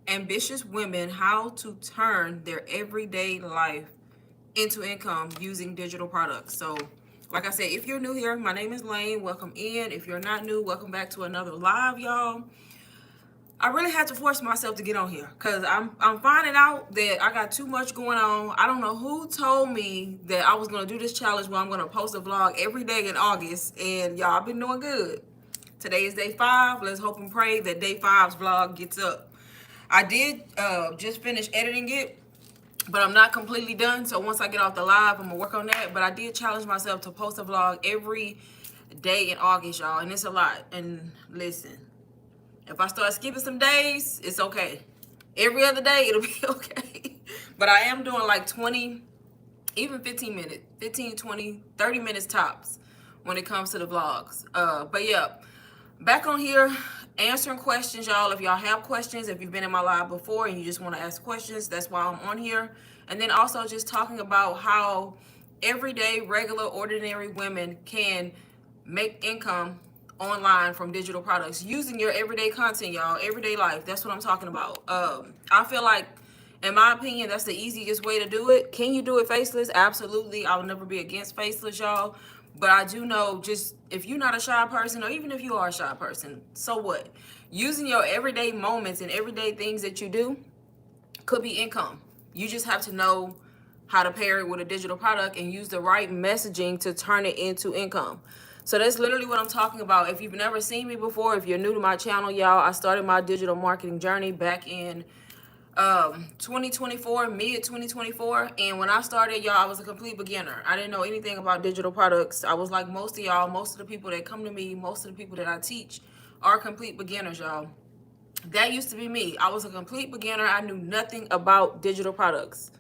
ambitious women how to turn their everyday life into income using digital products. So, like I said, if you're new here, my name is Lane. Welcome in. If you're not new, welcome back to another live, y'all. I really had to force myself to get on here because I'm finding out that I got too much going on. I don't know who told me that I was gonna do this challenge where I'm gonna post a vlog every day in August, and y'all been doing good. Today is day 5. Let's hope and pray that day 5's vlog gets up. I did just finish editing it, but I'm not completely done. So once I get off the live, I'm gonna work on that. But I did challenge myself to post a vlog every day in August, y'all, and it's a lot. And listen, if I start skipping some days, it's okay. Every other day, it'll be okay. But I am doing like 20, even 15 minutes, 15, 20, 30 minutes tops when it comes to the vlogs. But yeah, back on here answering questions, y'all. If y'all have questions, if you've been in my live before and you just want to ask questions, that's why I'm on here. And then also just talking about how everyday, regular, ordinary women can make income online from digital products using your everyday content, y'all. Everyday life. That's what I'm talking about. I feel like, in my opinion, that's the easiest way to do it. Can you do it faceless? Absolutely. I will never be against faceless, y'all. But I do know, just if you're not a shy person, or even if you are a shy person, so what? Using your everyday moments and everyday things that you do could be income. You just have to know how to pair it with a digital product and use the right messaging to turn it into income. So that's literally what I'm talking about. If you've never seen me before, if you're new to my channel, y'all, I started my digital marketing journey back in 2024, mid 2024. And when I started, y'all, I was a complete beginner. I didn't know anything about digital products. I was like most of y'all. Most of the people that come to me, most of the people that I teach are complete beginners, y'all. That used to be me. I was a complete beginner. I knew nothing about digital products.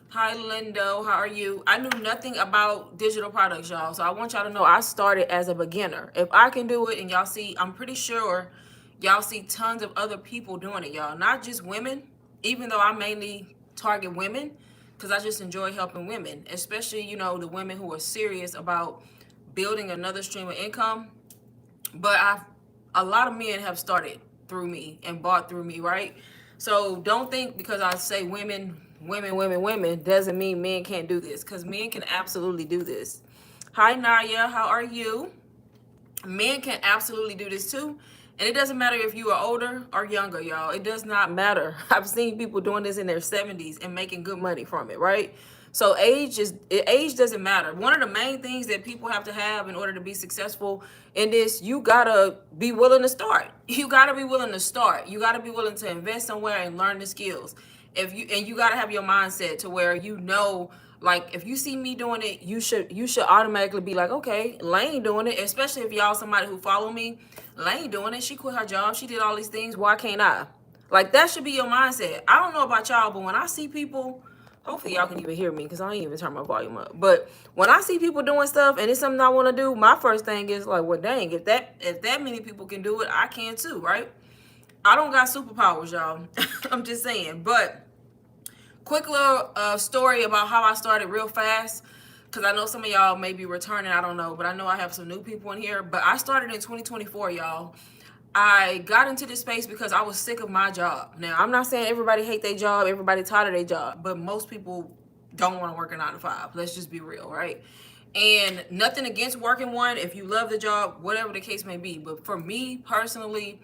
Hi, Lindo. How are you? I knew nothing about digital products, y'all. So I want y'all to know I started as a beginner. If I can do it, and y'all see, I'm pretty sure y'all see tons of other people doing it, y'all. Not just women, even though I mainly target women because I just enjoy helping women, especially, you know, the women who are serious about building another stream of income. But a lot of men have started through me and bought through me, right? So don't think because I say women doesn't mean men can't do this, because men can absolutely do this. Hi, Naya. How are you? Men can absolutely do this too. And it doesn't matter if you are older or younger, y'all. It does not matter. I've seen people doing this in their 70s and making good money from it, right? So age doesn't matter. One of the main things that people have to have in order to be successful in this, you gotta be willing to start. You gotta be willing to start. You gotta be willing to invest somewhere and learn the skills. You gotta have your mindset to where you know, like, if you see me doing it, you should automatically be like, okay, Lane doing it. Especially if y'all somebody who follow me, Lane doing it. She quit her job. She did all these things. Why can't I? Like, that should be your mindset. I don't know about y'all, but when I see people, hopefully y'all can even hear me because I ain't even turn my volume up. But when I see people doing stuff and it's something I want to do, my first thing is like, well, dang, if that many people can do it, I can too, right? I don't got superpowers, y'all. I'm just saying. But quick little story about how I started real fast, because I know some of y'all may be returning, I don't know, but I know I have some new people in here. But I started in 2024, y'all. I got into this space because I was sick of my job. Now, I'm not saying everybody hate their job, everybody tired of their job, but most people don't want to work a 9 to 5. Let's just be real, right? And nothing against working one. If you love the job, whatever the case may be. But for me personally,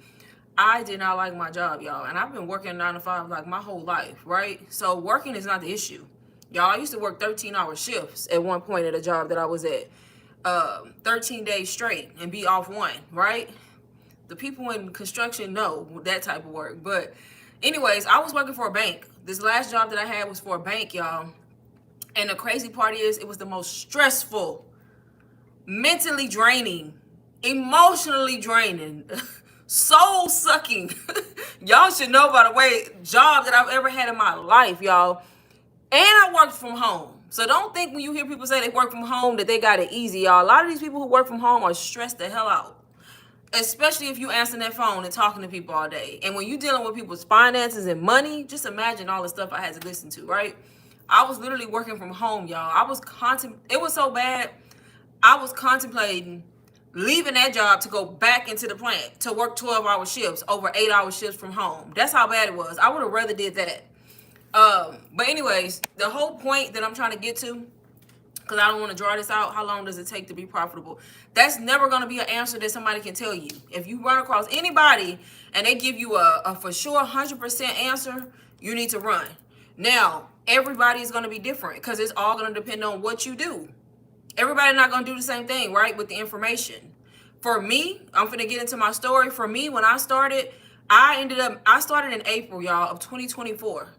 I did not like my job, y'all. And I've been working 9 to 5 like my whole life, right? So working is not the issue. Y'all, I used to work 13-hour shifts at one point at a job that I was at, 13 days straight and be off one, right? The people in construction know that type of work. But anyways, I was working for a bank. This last job that I had was for a bank, y'all. And the crazy part is it was the most stressful, mentally draining, emotionally draining, soul sucking. Y'all should know, by the way, job that I've ever had in my life, y'all. And I worked from home. So don't think when you hear people say they work from home that they got it easy, y'all. A lot of these people who work from home are stressed the hell out. Especially if you answering that phone and talking to people all day. And when you dealing with people's finances and money, just imagine all the stuff I had to listen to, right? I was literally working from home, y'all. It was so bad. I was contemplating leaving that job to go back into the plant to work 12-hour shifts over 8-hour shifts from home. That's how bad it was. I would have rather did that. But anyways, the whole point that I'm trying to get to, because I don't want to draw this out, how long does it take to be profitable? That's never going to be an answer that somebody can tell you. If you run across anybody and they give you a for sure 100% answer, you need to run. Now, everybody is going to be different because it's all going to depend on what you do. Everybody's not going to do the same thing, right, with the information. For me, I'm going to get into my story. For me, when I started, I started in April, y'all, of 2024.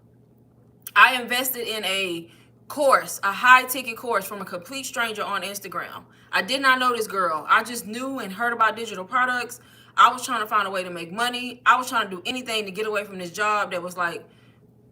I invested in a course, a high ticket course from a complete stranger on Instagram. I did not know this girl. I just knew and heard about digital products. I was trying to find a way to make money. I was trying to do anything to get away from this job that was like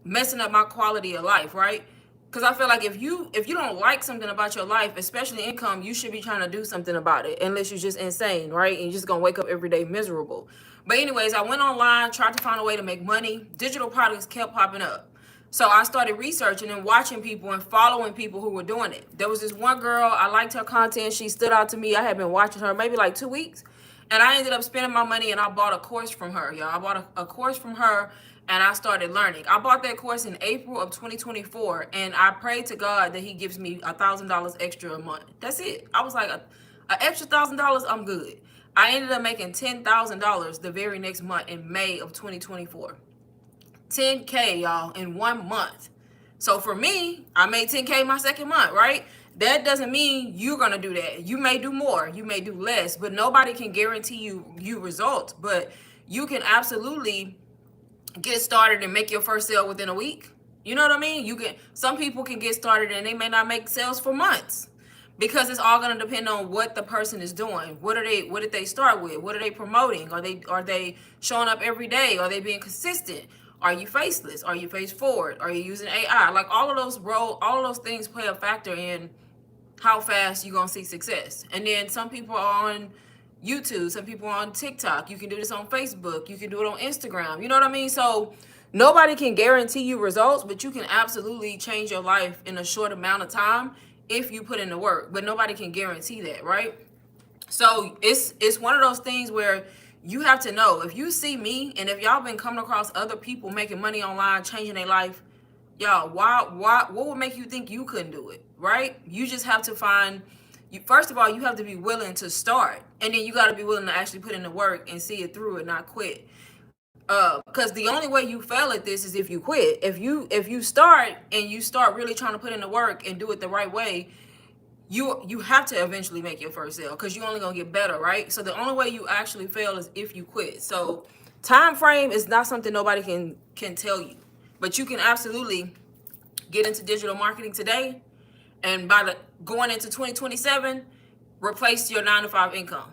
messing up my quality of life, right? Because I feel like if you don't like something about your life, especially income, you should be trying to do something about it, unless you're just insane, right? And you're just gonna wake up every day miserable. But anyways, I went online, tried to find a way to make money. Digital products kept popping up. So I started researching and watching people and following people who were doing it. There was this one girl, I liked her content. She stood out to me. I had been watching her maybe like 2 weeks. And I ended up spending my money and I bought a course from her, y'all. I bought a course from her and I started learning. I bought that course in April of 2024 and I prayed to God that he gives me $1,000 extra a month. That's it. I was like, an extra $1,000, I'm good. I ended up making $10,000 the very next month in May of 2024. 10K, y'all, in 1 month. So for me, I made 10K my second month, right? That doesn't mean you're gonna do that. You may do more, you may do less, but nobody can guarantee you results. But you can absolutely get started and make your first sale within a week. You know what I mean? Some people can get started and they may not make sales for months because it's all going to depend on what the person is doing. What did they start with? What are they promoting? Are they showing up every day? Are they being consistent? Are you faceless? Are you face forward? Are you using AI? Like all of those things play a factor in how fast you're going to see success. And then some people are on YouTube, some people are on TikTok. You can do this on Facebook. You can do it on Instagram. You know what I mean? So nobody can guarantee you results, but you can absolutely change your life in a short amount of time if you put in the work. But nobody can guarantee that, right? So it's one of those things where you have to know. If you see me and if y'all been coming across other people making money online, changing their life, y'all, what would make you think you couldn't do it, right? You just have to first of all, you have to be willing to start, and then you got to be willing to actually put in the work and see it through and not quit. Because the only way you fail at this is if you quit. If you start and you start really trying to put in the work and do it the right way, you have to eventually make your first sale because you're only gonna get better, right? So the only way you actually fail is if you quit. So time frame is not something nobody can tell you, but you can absolutely get into digital marketing today, and going into 2027, replace your 9-to-5 income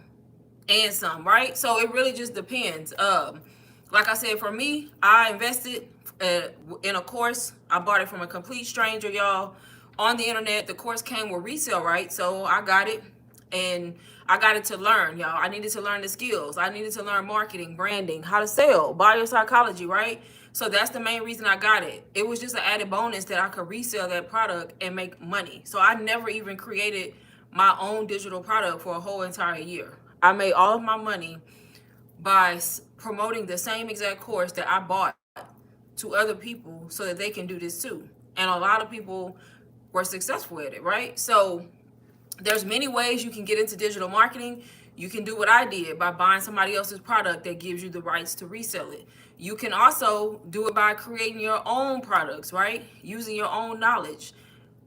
and some, right? So it really just depends. Like I said, for me, I invested in a course. I bought it from a complete stranger, y'all, on the internet. The course came with resale, right? So I got it, and I got it to learn, y'all. I needed to learn the skills. I needed to learn marketing, branding, how to sell, buyer psychology, right? So that's the main reason I got it. It was just an added bonus that I could resell that product and make money. So I never even created my own digital product for a whole entire year. I made all of my money by promoting the same exact course that I bought to other people so that they can do this too. And a lot of people were successful at it, right? So there's many ways you can get into digital marketing. You can do what I did by buying somebody else's product that gives you the rights to resell it. You can also do it by creating your own products, right? Using your own knowledge.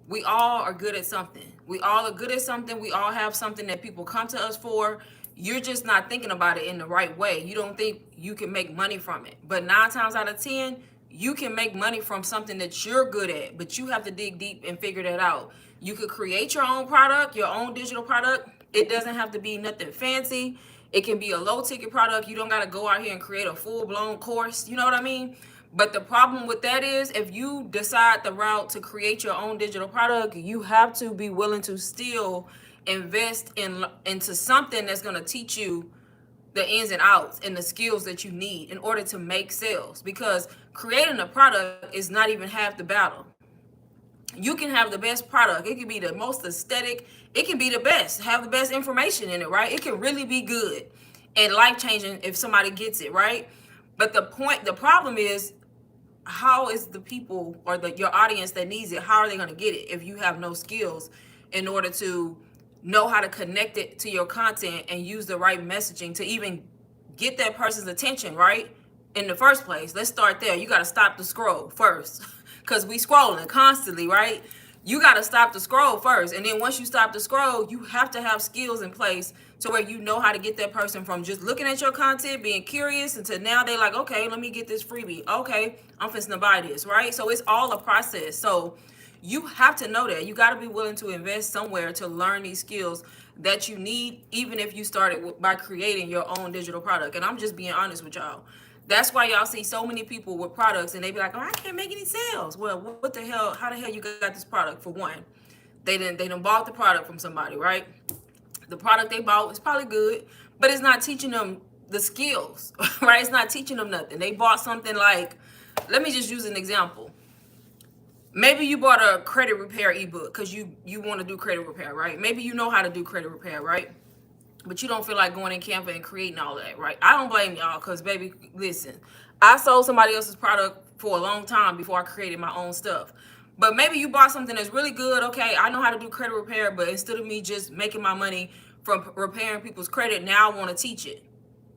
We all are good at something. We all are good at something. We all have something that people come to us for. You're just not thinking about it in the right way. You don't think you can make money from it. But 9 times out of 10, you can make money from something that you're good at, but you have to dig deep and figure that out. You could create your own product, your own digital product. It doesn't have to be nothing fancy. It can be a low ticket product. You don't got to go out here and create a full blown course. You know what I mean? But the problem with that is if you decide the route to create your own digital product, you have to be willing to still invest into something that's going to teach you the ins and outs and the skills that you need in order to make sales, because creating a product is not even half the battle. You can have the best product. It can be the most aesthetic. It can be the best. Have the best information in it, right? It can really be good and life changing if somebody gets it, right? But the problem is, how is the people or your audience that needs it, how are they going to get it if you have no skills in order to know how to connect it to your content and use the right messaging to even get that person's attention, right? In the first place, let's start there. You got to stop the scroll first because we scrolling constantly, right? You got to stop the scroll first. And then once you stop the scroll, you have to have skills in place to where you know how to get that person from just looking at your content, being curious, until now they're like, okay, let me get this freebie. Okay, I'm finna buy this, right? So it's all a process. So you have to know that. You got to be willing to invest somewhere to learn these skills that you need, even if you started by creating your own digital product. And I'm just being honest with y'all. That's why y'all see so many people with products and they be like, oh, I can't make any sales. Well, what the hell? How the hell you got this product? For one, they didn't bought the product from somebody, right? The product they bought is probably good, but it's not teaching them the skills, right? It's not teaching them nothing. They bought something like, let me just use an example. Maybe you bought a credit repair ebook because you want to do credit repair, right? Maybe you know how to do credit repair, right? But you don't feel like going in Canva and creating all that, right? I don't blame y'all because, baby, listen, I sold somebody else's product for a long time before I created my own stuff. But maybe you bought something that's really good. Okay, I know how to do credit repair, but instead of me just making my money from repairing people's credit, now I want to teach it.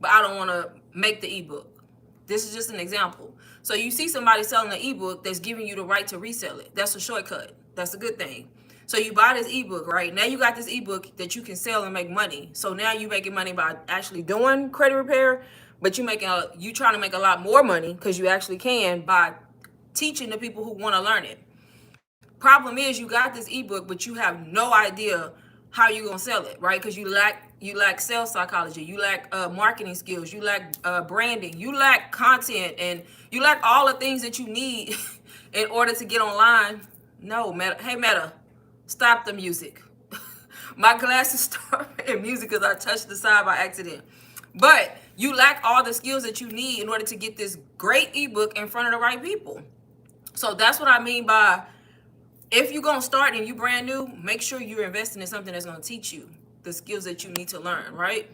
But I don't want to make the ebook. This is just an example. So you see somebody selling an ebook that's giving you the right to resell it. That's a shortcut. That's a good thing. So you buy this ebook, right? Now you got this ebook that you can sell and make money. So now you making money by actually doing credit repair, but you trying to make a lot more money because you actually can by teaching the people who want to learn it. Problem is, you got this ebook, but you have no idea how you're gonna sell it, right? Because you lack sales psychology, you lack marketing skills, you lack branding, you lack content, and you lack all the things that you need in order to get online. No, Meta. Hey, Meta, stop the music. My glasses start playing music because I touched the side by accident. But you lack all the skills that you need in order to get this great ebook in front of the right people. So that's what I mean by, if you're going to start and you brand new, make sure you're investing in something that's going to teach you the skills that you need to learn, right?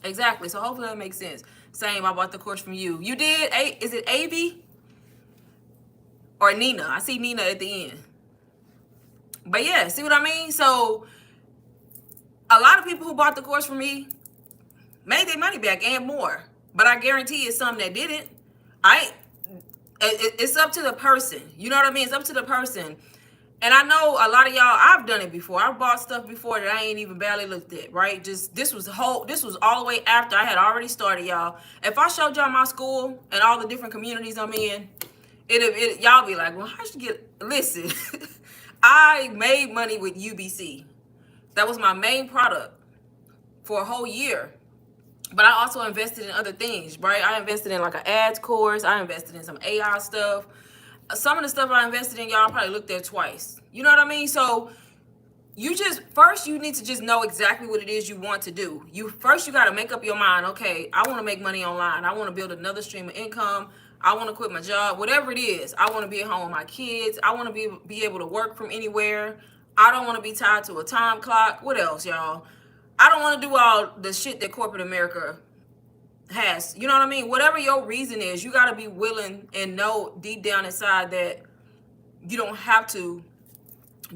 Exactly. So hopefully that makes sense. Same, I bought the course from you. You did? Is it Avi or Nina? I see Nina at the end. But yeah, see what I mean? So a lot of people who bought the course from me made their money back and more. But I guarantee it's some that didn't. It's up to the person. You know what I mean? It's up to the person. And I know a lot of y'all, I've done it before. I've bought stuff before that I ain't even barely looked at, right? Just this was all the way after I had already started, y'all. If I showed y'all my school and all the different communities I'm in, y'all be like, well, how'd you get? Listen, I made money with UBC. That was my main product for a whole year. But I also invested in other things, right? I invested in like an ads course. I invested in some AI stuff. Some of the stuff I invested in, y'all probably looked at twice. You know what I mean? So you need to just know exactly what it is you want to do. You got to make up your mind. Okay, I want to make money online. I want to build another stream of income. I want to quit my job, whatever it is. I want to be at home with my kids. I want to be able to work from anywhere. I don't want to be tied to a time clock. What else, y'all? I don't want to do all the shit that corporate America has. You know what I mean? Whatever your reason is, you got to be willing and know deep down inside that you don't have to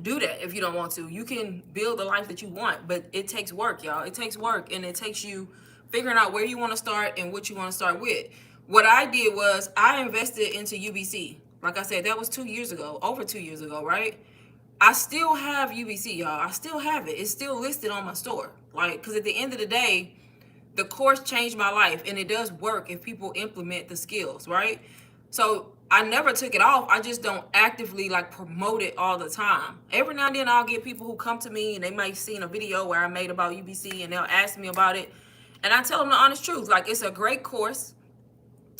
do that if you don't want to. You can build the life that you want, but it takes work, y'all. It takes work, and it takes you figuring out where you want to start and what you want to start with. What I did was I invested into UBC. Like I said, that was 2 years ago, over 2 years ago, right? I still have UBC, y'all. I still have it. It's still listed on my store. Like, because at the end of the day, the course changed my life, and it does work if people implement the skills, right? So I never took it off. I just don't actively like promote it all the time. Every now and then I'll get people who come to me and they might see in a video where I made about UBC and they'll ask me about it. And I tell them the honest truth. Like, it's a great course.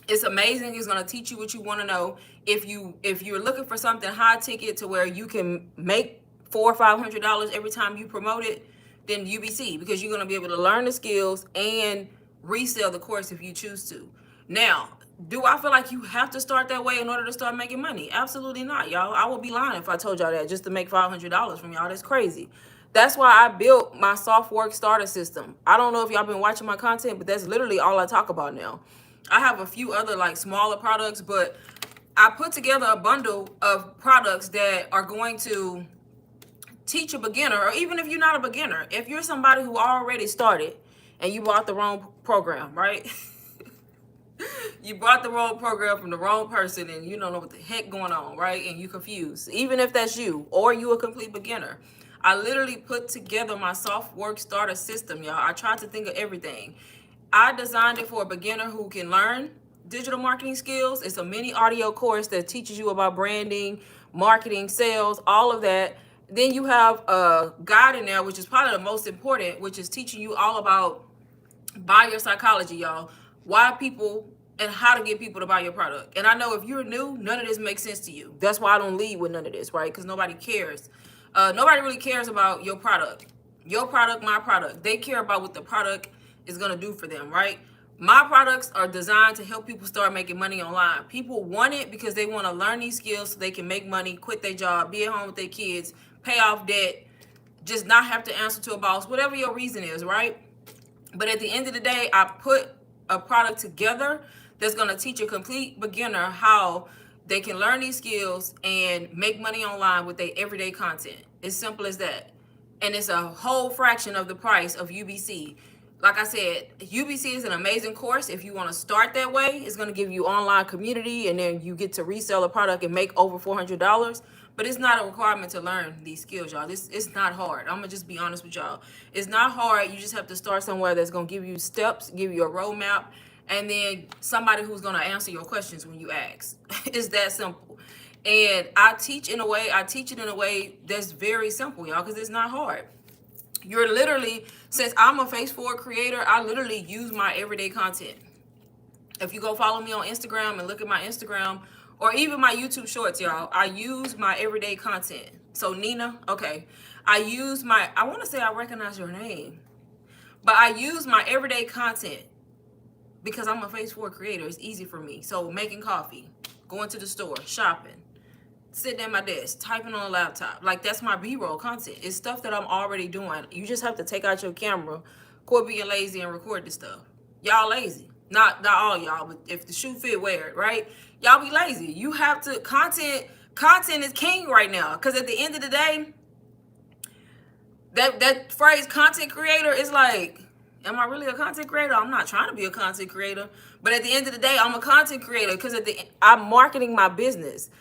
It's amazing. It's going to teach you what you want to know. If you're looking for something high ticket to where you can make $400 or $500 every time you promote it, then UBC, because you're going to be able to learn the skills and resell the course if you choose to. Now, Do I feel like you have to start that way in order to start making money? Absolutely not, y'all. I would be lying if I told y'all that just to make $500 from y'all. That's crazy. That's why I built my soft work starter system. I don't know if y'all been watching my content, but that's literally all I talk about now. I have a few other like smaller products, but I put together a bundle of products that are going to teach a beginner, or even if you're not a beginner, if you're somebody who already started and you bought the wrong program, right? You bought the wrong program from the wrong person and you don't know what the heck going on, right? And you confused. Even if that's you or you a complete beginner. I literally put together my soft work starter system, y'all. I tried to think of everything. I designed it for a beginner who can learn digital marketing skills. It's a mini audio course that teaches you about branding, marketing, sales, all of that. Then you have a guide in there, which is probably the most important, which is teaching you all about buyer psychology, y'all. Why people and how to get people to buy your product. And I know if you're new, none of this makes sense to you. That's why I don't lead with none of this, right? Because nobody cares. Nobody really cares about your product. Your product, my product. They care about what the product is going to do for them, right? My products are designed to help people start making money online. People want it because they want to learn these skills so they can make money, quit their job, be at home with their kids, pay off debt, just not have to answer to a boss, whatever your reason is, right? But at the end of the day, I put a product together that's going to teach a complete beginner how they can learn these skills and make money online with their everyday content. It's simple as that. And it's a whole fraction of the price of UBC. Like I said, UBC is an amazing course. If you want to start that way, it's going to give you online community and then you get to resell a product and make over $400. But it's not a requirement to learn these skills, y'all. It's not hard. I'm going to just be honest with y'all. It's not hard. You just have to start somewhere that's going to give you steps, give you a roadmap, and then somebody who's going to answer your questions when you ask. It's that simple. And I teach it in a way that's very simple, y'all, because it's not hard. You're literally, since I'm a face forward creator, I literally use my everyday content. If you go follow me on Instagram and look at my Instagram or even my YouTube shorts, y'all, I use my everyday content. So Nina, okay, I want to say I recognize your name, but I use my everyday content because I'm a face forward creator. It's easy for me. So making coffee, going to the store, shopping, sitting at my desk, typing on a laptop. Like, that's my B-roll content. It's stuff that I'm already doing. You just have to take out your camera, quit being lazy, and record this stuff. Y'all lazy. Not all y'all, but if the shoe fit, wear it, right? Y'all be lazy. You have to, content is king right now. Because at the end of the day, that phrase content creator is like, am I really a content creator? I'm not trying to be a content creator. But at the end of the day, I'm a content creator because I'm marketing my business.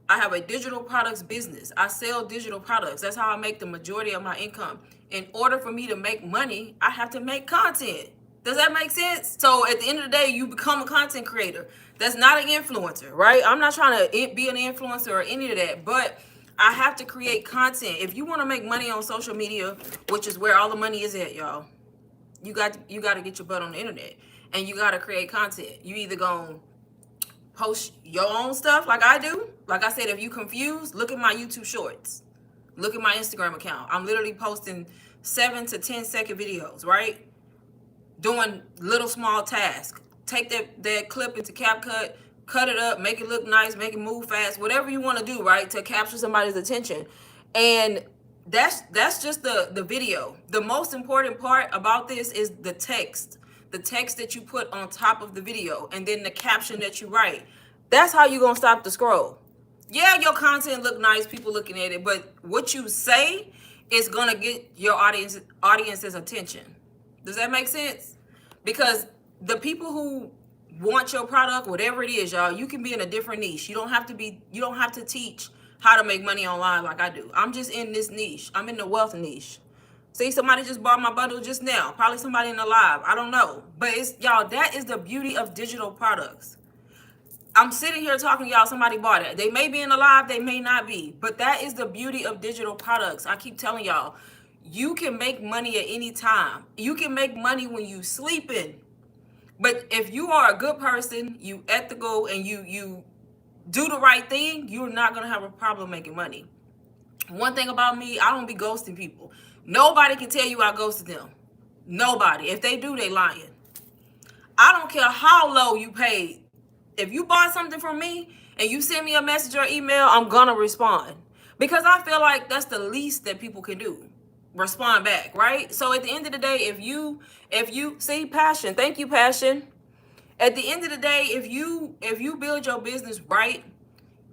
I have a digital products business. I sell digital products. That's how I make the majority of my income. In order for me to make money, I have to make content. Does that make sense? So at the end of the day, you become a content creator. That's not an influencer, right? I'm not trying to be an influencer or any of that, but I have to create content. If you want to make money on social media, which is where all the money is at, y'all, you got to get your butt on the internet and you got to create content. You either gonna post your own stuff like I do. Like I said, if you confused, look at my YouTube shorts. Look at my Instagram account. I'm literally posting 7 to 10 second videos, right? Doing little small tasks. Take that clip into CapCut, cut it up, make it look nice, make it move fast, whatever you want to do, right? To capture somebody's attention. And that's just the video. The most important part about this is the text. The text that you put on top of the video, and then the caption that you write. That's how you're going to stop the scroll. Yeah, your content look nice, people looking at it, but what you say is going to get your audience's attention. Does that make sense? Because the people who want your product, whatever it is, y'all, you can be in a different niche. You don't have to teach how to make money online like I do. I'm just in this niche. I'm in the wealth niche. See, somebody just bought my bundle just now. Probably somebody in the live. I don't know. But it's, y'all, that is the beauty of digital products. I'm sitting here talking to y'all, somebody bought it. They may be in the live, they may not be. But that is the beauty of digital products. I keep telling y'all, you can make money at any time. You can make money when you sleeping. But if you are a good person, you ethical, and you do the right thing, you're not going to have a problem making money. One thing about me, I don't be ghosting people. Nobody can tell you I ghosted them. Nobody. If they do, they lying. I don't care how low you paid If you bought something from me and you send me a message or email, I'm gonna respond. Because I feel like that's the least that people can do. Respond back, right? So at the end of the day, if you see Passion, thank you, Passion. At the end of the day, if you build your business right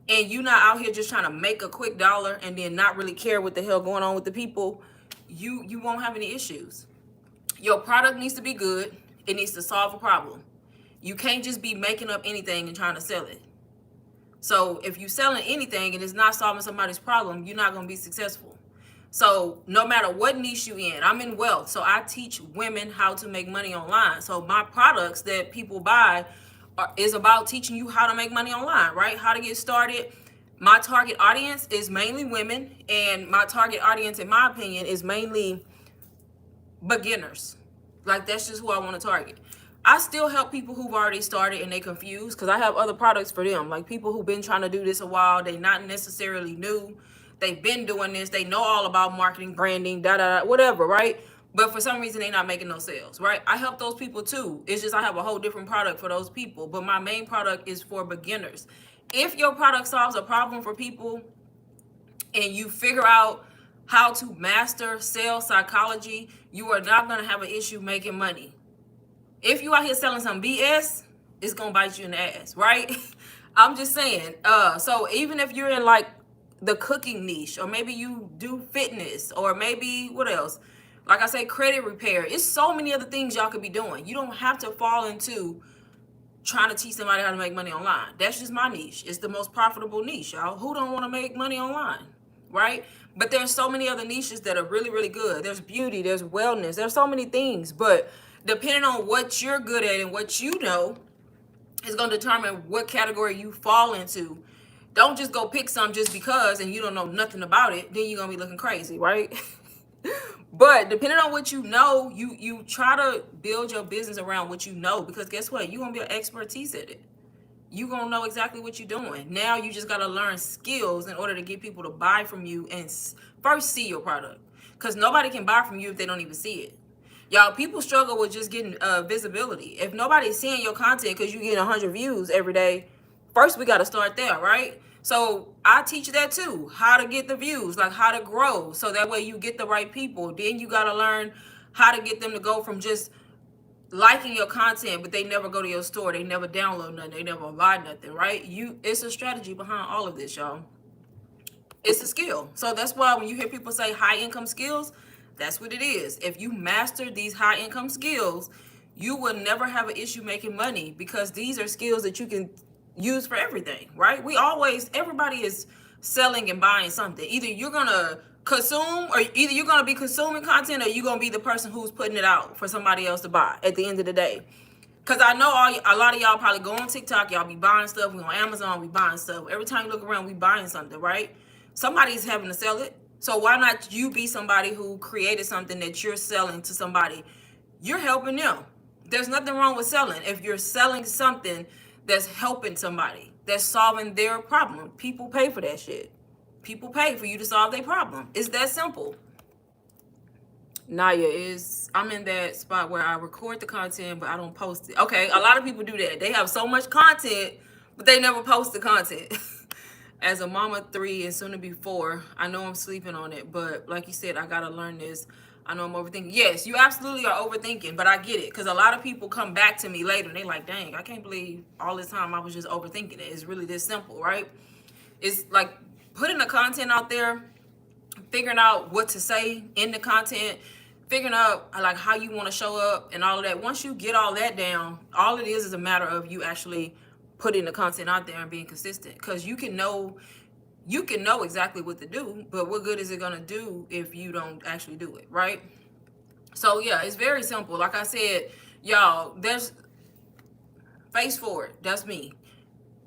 and you not out here just trying to make a quick dollar and then not really care what the hell going on with the people, you won't have any issues. Your product needs to be good. It needs to solve a problem. You can't just be making up anything and trying to sell it. So if you're selling anything and it's not solving somebody's problem, you're not going to be successful. So no matter what niche you in, I'm in wealth. So I teach women how to make money online. So my products that people buy is about teaching you how to make money online, right? How to get started. My target audience is mainly women, and my target audience, in my opinion, is mainly beginners. Like, that's just who I want to target. I still help people who've already started and they confused, because I have other products for them. Like people who've been trying to do this a while, they not necessarily new. They've been doing this. They know all about marketing, branding, whatever, right? But for some reason, they're not making no sales, right? I help those people too. It's just I have a whole different product for those people. But my main product is for beginners. If your product solves a problem for people and you figure out how to master sales psychology, you are not going to have an issue making money. If you out here selling some BS, it's going to bite you in the ass, right? I'm just saying. So even if you're in like the cooking niche, or maybe you do fitness, or maybe what else? Like I say, credit repair. It's so many other things y'all could be doing. You don't have to fall into trying to teach somebody how to make money online. That's just my niche. It's the most profitable niche, y'all. Who don't want to make money online, right? But there's so many other niches that are really, really good. There's beauty, there's wellness, there's so many things. But depending on what you're good at and what you know is going to determine what category you fall into. Don't just go pick some just because and you don't know nothing about it. Then you're going to be looking crazy, right? But depending on what you know, you try to build your business around what you know, because guess what? You're going to be an expertise at it. You're going to know exactly what you're doing. Now you just got to learn skills in order to get people to buy from you and first see your product. Because nobody can buy from you if they don't even see it. Y'all, people struggle with just getting visibility. If nobody's seeing your content because you get 100 views every day, first we got to start there, right? So I teach that too, how to get the views, like how to grow. So that way you get the right people. Then you got to learn how to get them to go from just liking your content, but they never go to your store. They never download nothing. They never buy nothing, right? It's a strategy behind all of this, y'all. It's a skill. So that's why when you hear people say high income skills, that's what it is. If you master these high income skills, you will never have an issue making money, because these are skills that you can use for everything, right? Everybody is selling and buying something. Either you're going to consume, or either you're going to be consuming content, or you're going to be the person who's putting it out for somebody else to buy at the end of the day. Because I know a lot of y'all probably go on TikTok, y'all be buying stuff. We on Amazon, we buying stuff. Every time you look around, we buying something, right? Somebody's having to sell it. So why not you be somebody who created something that you're selling to somebody? You're helping them. There's nothing wrong with selling. If you're selling something that's helping somebody, that's solving their problem, people pay for that shit. People pay for you to solve their problem. It's that simple. Naya, I'm in that spot where I record the content, but I don't post it. Okay, a lot of people do that. They have so much content, but they never post the content. As a mama 3 and soon to be 4, I know I'm sleeping on it, but like you said, I gotta learn this. I know I'm overthinking. Yes, you absolutely are overthinking, but I get it, because a lot of people come back to me later and they like, dang, I can't believe all this time I was just overthinking it. It's really this simple, right? It's like putting the content out there, figuring out what to say in the content, figuring out like how you want to show up and all of that. Once you get all that down, all it is a matter of you actually putting the content out there and being consistent, because you can know exactly what to do, but what good is it going to do if you don't actually do it, right? So yeah, it's very simple. Like I said, y'all, there's face forward. That's me.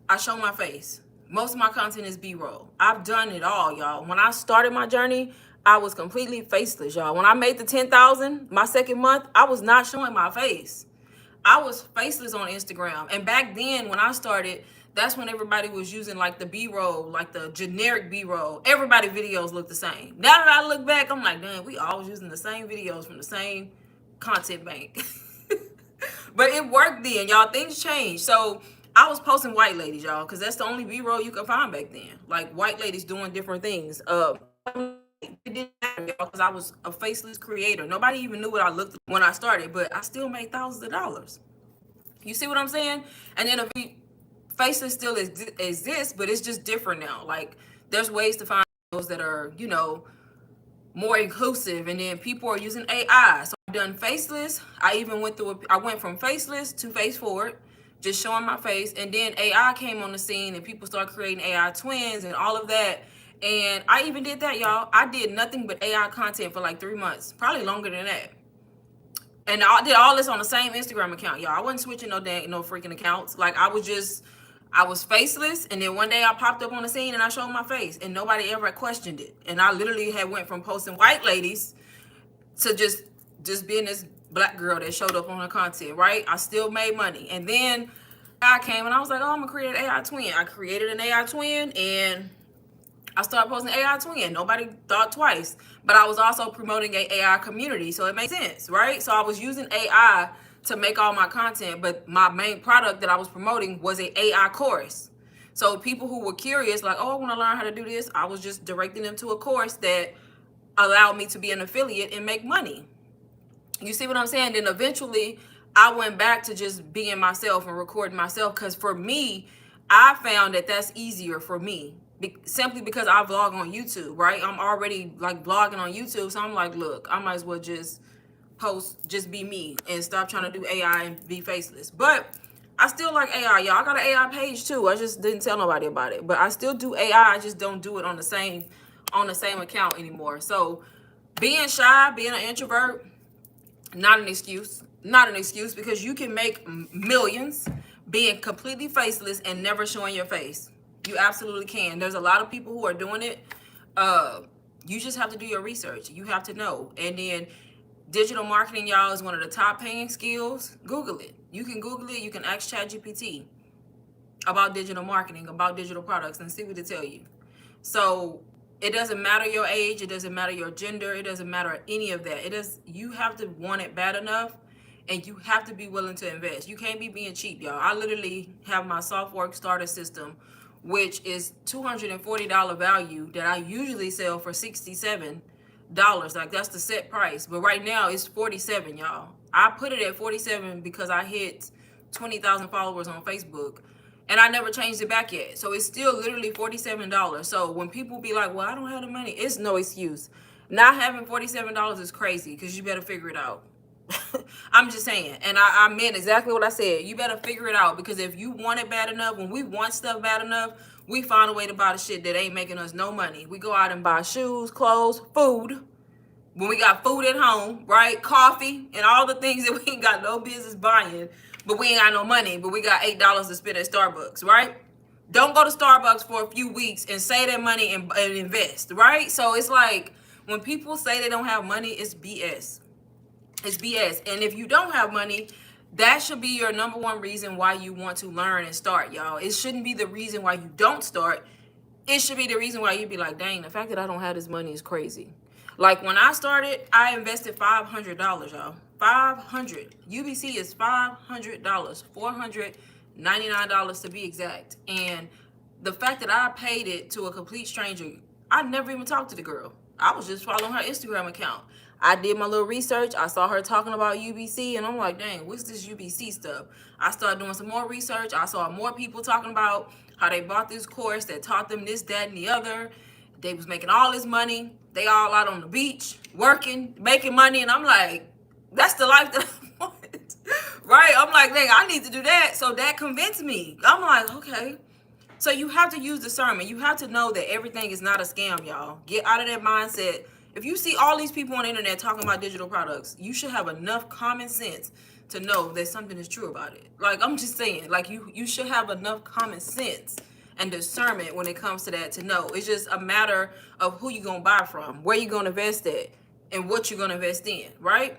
I show my face. Most of my content is B-roll. I've done it all, y'all. When I started my journey, I was completely faceless, y'all. When I made the 10,000, my second month, I was not showing my face. I was faceless on Instagram. And back then, when I started, that's when everybody was using like the B-roll, like the generic B-roll. Everybody's videos look the same. Now that I look back, I'm like, man, we always using the same videos from the same content bank. But it worked then, y'all. Things change. So I was posting white ladies, y'all, because that's the only B-roll you could find back then. Like white ladies doing different things. It didn't matter, y'all, because I was a faceless creator. Nobody even knew what I looked like when I started, but I still made thousands of dollars. You see what I'm saying? And then faceless still exists, but it's just different now. Like there's ways to find those that are, you know, more inclusive, and then people are using AI. So I've done faceless. I even I went from faceless to face forward, just showing my face, and then AI came on the scene and people started creating AI twins and all of that. And I even did that, y'all. I did nothing but AI content for like 3 months, probably longer than that. And I did all this on the same Instagram account, y'all. I wasn't switching no freaking accounts. Like I was faceless, and then one day I popped up on the scene and I showed my face, and nobody ever questioned it. And I literally had went from posting white ladies to just being this black girl that showed up on her content, right? I still made money. And then I came and I was like, oh, I'm gonna create an AI twin. I created an AI twin, and I started posting AI twin. Nobody thought twice. But I was also promoting a AI community, so it made sense, right? So I was using AI to make all my content, but my main product that I was promoting was an AI course. So people who were curious, like, oh, I want to learn how to do this, I was just directing them to a course that allowed me to be an affiliate and make money. You see what I'm saying? Then eventually I went back to just being myself and recording myself, because for me, I found that that's easier for me. Simply because I vlog on YouTube, right? I'm already like vlogging on YouTube, so I'm like, look, I might as well just just be me and stop trying to do AI and be faceless. But I still like AI, y'all. I got an AI page too. I just didn't tell nobody about it, but I still do AI. I just don't do it on the same account anymore. So being shy, being an introvert, not an excuse. Not an excuse, because you can make millions being completely faceless and never showing your face. You absolutely can. There's a lot of people who are doing it. You just have to do your research. You have to know. And then digital marketing, y'all, is one of the top paying skills. Google it. You can Google it. You can ask ChatGPT about digital marketing, about digital products, and see what it tell you. So it doesn't matter your age. It doesn't matter your gender. It doesn't matter any of that. You have to want it bad enough, and you have to be willing to invest. You can't be being cheap, y'all. I literally have my SoftWorks starter system, which is $240 value that I usually sell for $67. Like that's the set price. But right now it's $47, y'all. I put it at $47 because I hit 20,000 followers on Facebook, and I never changed it back yet. So it's still literally $47. So when people be like, well, I don't have the money, it's no excuse. Not having $47 is crazy, because you better figure it out. I'm just saying. And I meant exactly what I said. You better figure it out, because if you want it bad enough, when we want stuff bad enough, we find a way to buy the shit that ain't making us no money. We go out and buy shoes, clothes, food. When we got food at home, right? Coffee and all the things that we ain't got no business buying, but we ain't got no money, but we got $8 to spend at Starbucks, right? Don't go to Starbucks for a few weeks and save that money and invest, right? So it's like when people say they don't have money, it's BS. It's BS. And if you don't have money, that should be your number one reason why you want to learn and start, y'all. It shouldn't be the reason why you don't start. It should be the reason why you be like, dang, the fact that I don't have this money is crazy. Like when I started, I invested $500, y'all. $500. UBC is $500. $499 to be exact. And the fact that I paid it to a complete stranger, I never even talked to the girl. I was just following her Instagram account. I did my little research. I saw her talking about UBC, and I'm like, dang, what's this UBC stuff? I started doing some more research. I saw more people talking about how they bought this course that taught them this, that, and the other. They was making all this money. They all out on the beach, working, making money, and I'm like, that's the life that I want, right? I'm like, dang, I need to do that. So that convinced me. I'm like, okay. So you have to use discernment. You have to know that everything is not a scam, y'all. Get out of that mindset. If you see all these people on the internet talking about digital products, you should have enough common sense to know that something is true about it. Like, I'm just saying, like, you should have enough common sense and discernment when it comes to that to know. It's just a matter of who you're going to buy from, where you're going to invest at, and what you're going to invest in, right?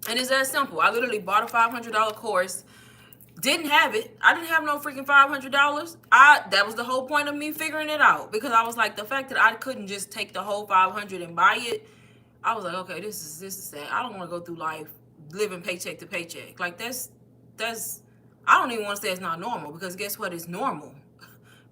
And it's that simple. I literally bought a $500 course. Didn't have it. I didn't have no freaking $500. That was the whole point of me figuring it out, because I was like, the fact that I couldn't just take the whole $500 and buy it, I was like, okay, this is sad. I don't want to go through life living paycheck to paycheck. Like that's I don't even want to say it's not normal, because guess what? It's normal.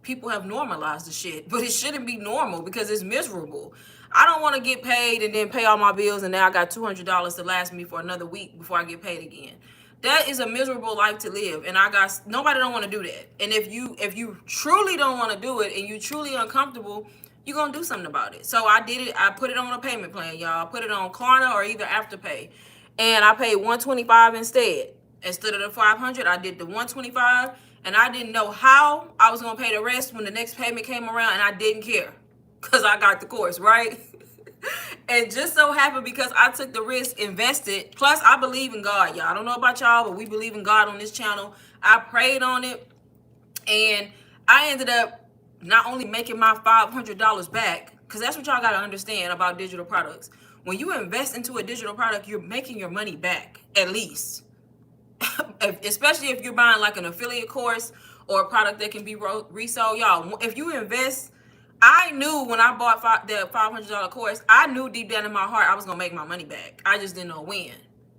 People have normalized the shit, but it shouldn't be normal because it's miserable. I don't want to get paid and then pay all my bills, and now I got $200 to last me for another week before I get paid again. That is a miserable life to live, and nobody don't want to do that. And if you truly don't want to do it and you truly uncomfortable, you're gonna do something about it. So I did it. I put it on a payment plan, y'all. I put it on Klarna or either Afterpay, and I paid $125 instead of the $500. I did the $125, and I didn't know how I was gonna pay the rest when the next payment came around, and I didn't care because I got the course, right? And just so happened, because I took the risk, invested, plus I believe in God, y'all. I don't know about y'all, but we believe in God on this channel. I prayed on it, and I ended up not only making my $500 back, because that's what y'all got to understand about digital products. When you invest into a digital product, you're making your money back, at least. Especially if you're buying like an affiliate course or a product that can be resold. Y'all, if you invest, I knew when I bought the $500 course, I knew deep down in my heart I was going to make my money back. I just didn't know when,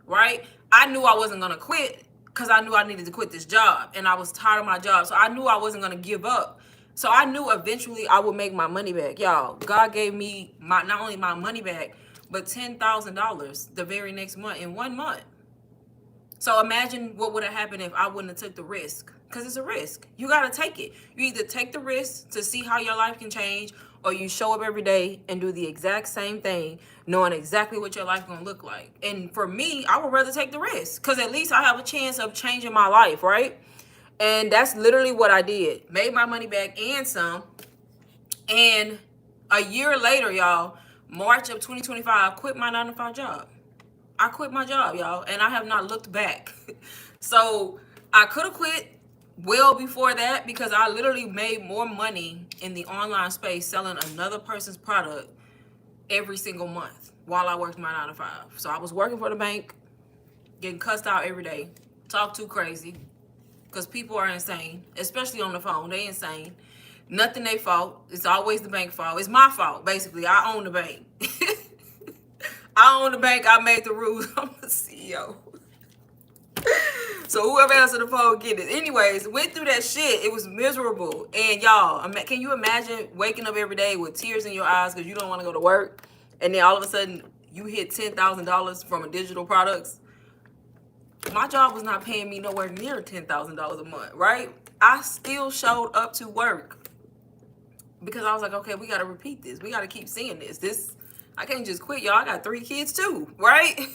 right? I knew I wasn't going to quit because I knew I needed to quit this job, and I was tired of my job. So I knew I wasn't going to give up. So I knew eventually I would make my money back. Y'all, God gave me not only my money back, but $10,000 the very next month, in 1 month. So imagine what would have happened if I wouldn't have took the risk, because it's a risk. You got to take it. You either take the risk to see how your life can change, or you show up every day and do the exact same thing, knowing exactly what your life going to look like. And for me, I would rather take the risk, because at least I have a chance of changing my life, right? And that's literally what I did. Made my money back and some. And a year later, y'all, March of 2025, quit my 9-to-5 job. I quit my job, y'all, and I have not looked back. So I could have quit well before that, because I literally made more money in the online space selling another person's product every single month while I worked my 9-to-5. So I was working for the bank, getting cussed out every day, talk too crazy, because people are insane, especially on the phone. They insane. Nothing they fault. It's always the bank fault. It's my fault, basically. I own the bank. I own the bank. I made the rules. I'm the CEO. So whoever answered the phone, get it. Anyways, went through that shit. It was miserable. And y'all, can you imagine waking up every day with tears in your eyes because you don't want to go to work, and then all of a sudden you hit $10,000 from a digital products? My job was not paying me nowhere near $10,000 a month, right? I still showed up to work because I was like, okay, we got to repeat this. We got to keep seeing this. I can't just quit, y'all. I got 3 kids too, right?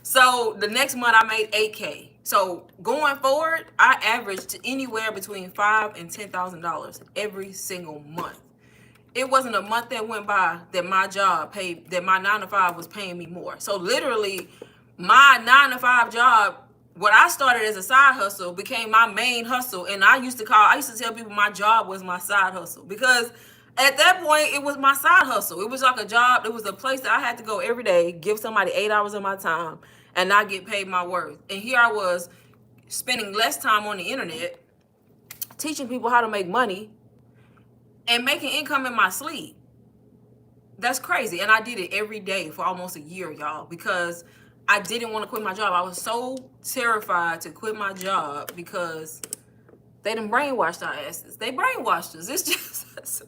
So the next month I made $8K. So going forward, I averaged anywhere between $5,000 and $10,000 every single month. It wasn't a month that went by that my job paid, that my 9-to-5 was paying me more. So literally, my 9-to-5 job, what I started as a side hustle, became my main hustle. And I used to tell people my job was my side hustle, because at that point, it was my side hustle. It was like a job. It was a place that I had to go every day, give somebody 8 hours of my time, and not get paid my worth. And here I was spending less time on the internet, teaching people how to make money, and making income in my sleep. That's crazy. And I did it every day for almost a year, y'all, because I didn't want to quit my job. I was so terrified to quit my job because they done brainwashed our asses. They brainwashed us. It's just so.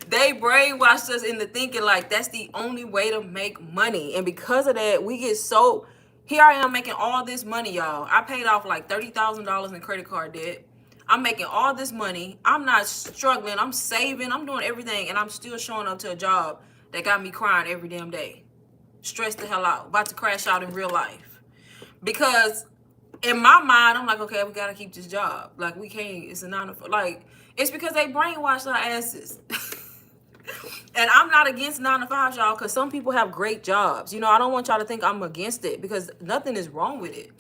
They brainwashed us into thinking like that's the only way to make money. And because of that, we get so... Here I am making all this money, y'all. I paid off like $30,000 in credit card debt. I'm making all this money. I'm not struggling. I'm saving. I'm doing everything. And I'm still showing up to a job that got me crying every damn day. Stressed the hell out. About to crash out in real life. Because in my mind, I'm like, okay, we got to keep this job. Like, we can't. It's a 9-to-5. Like, it's because they brainwashed our asses. And I'm not against 9-to-5, y'all, because some people have great jobs. You know, I don't want y'all to think I'm against it, because nothing is wrong with it.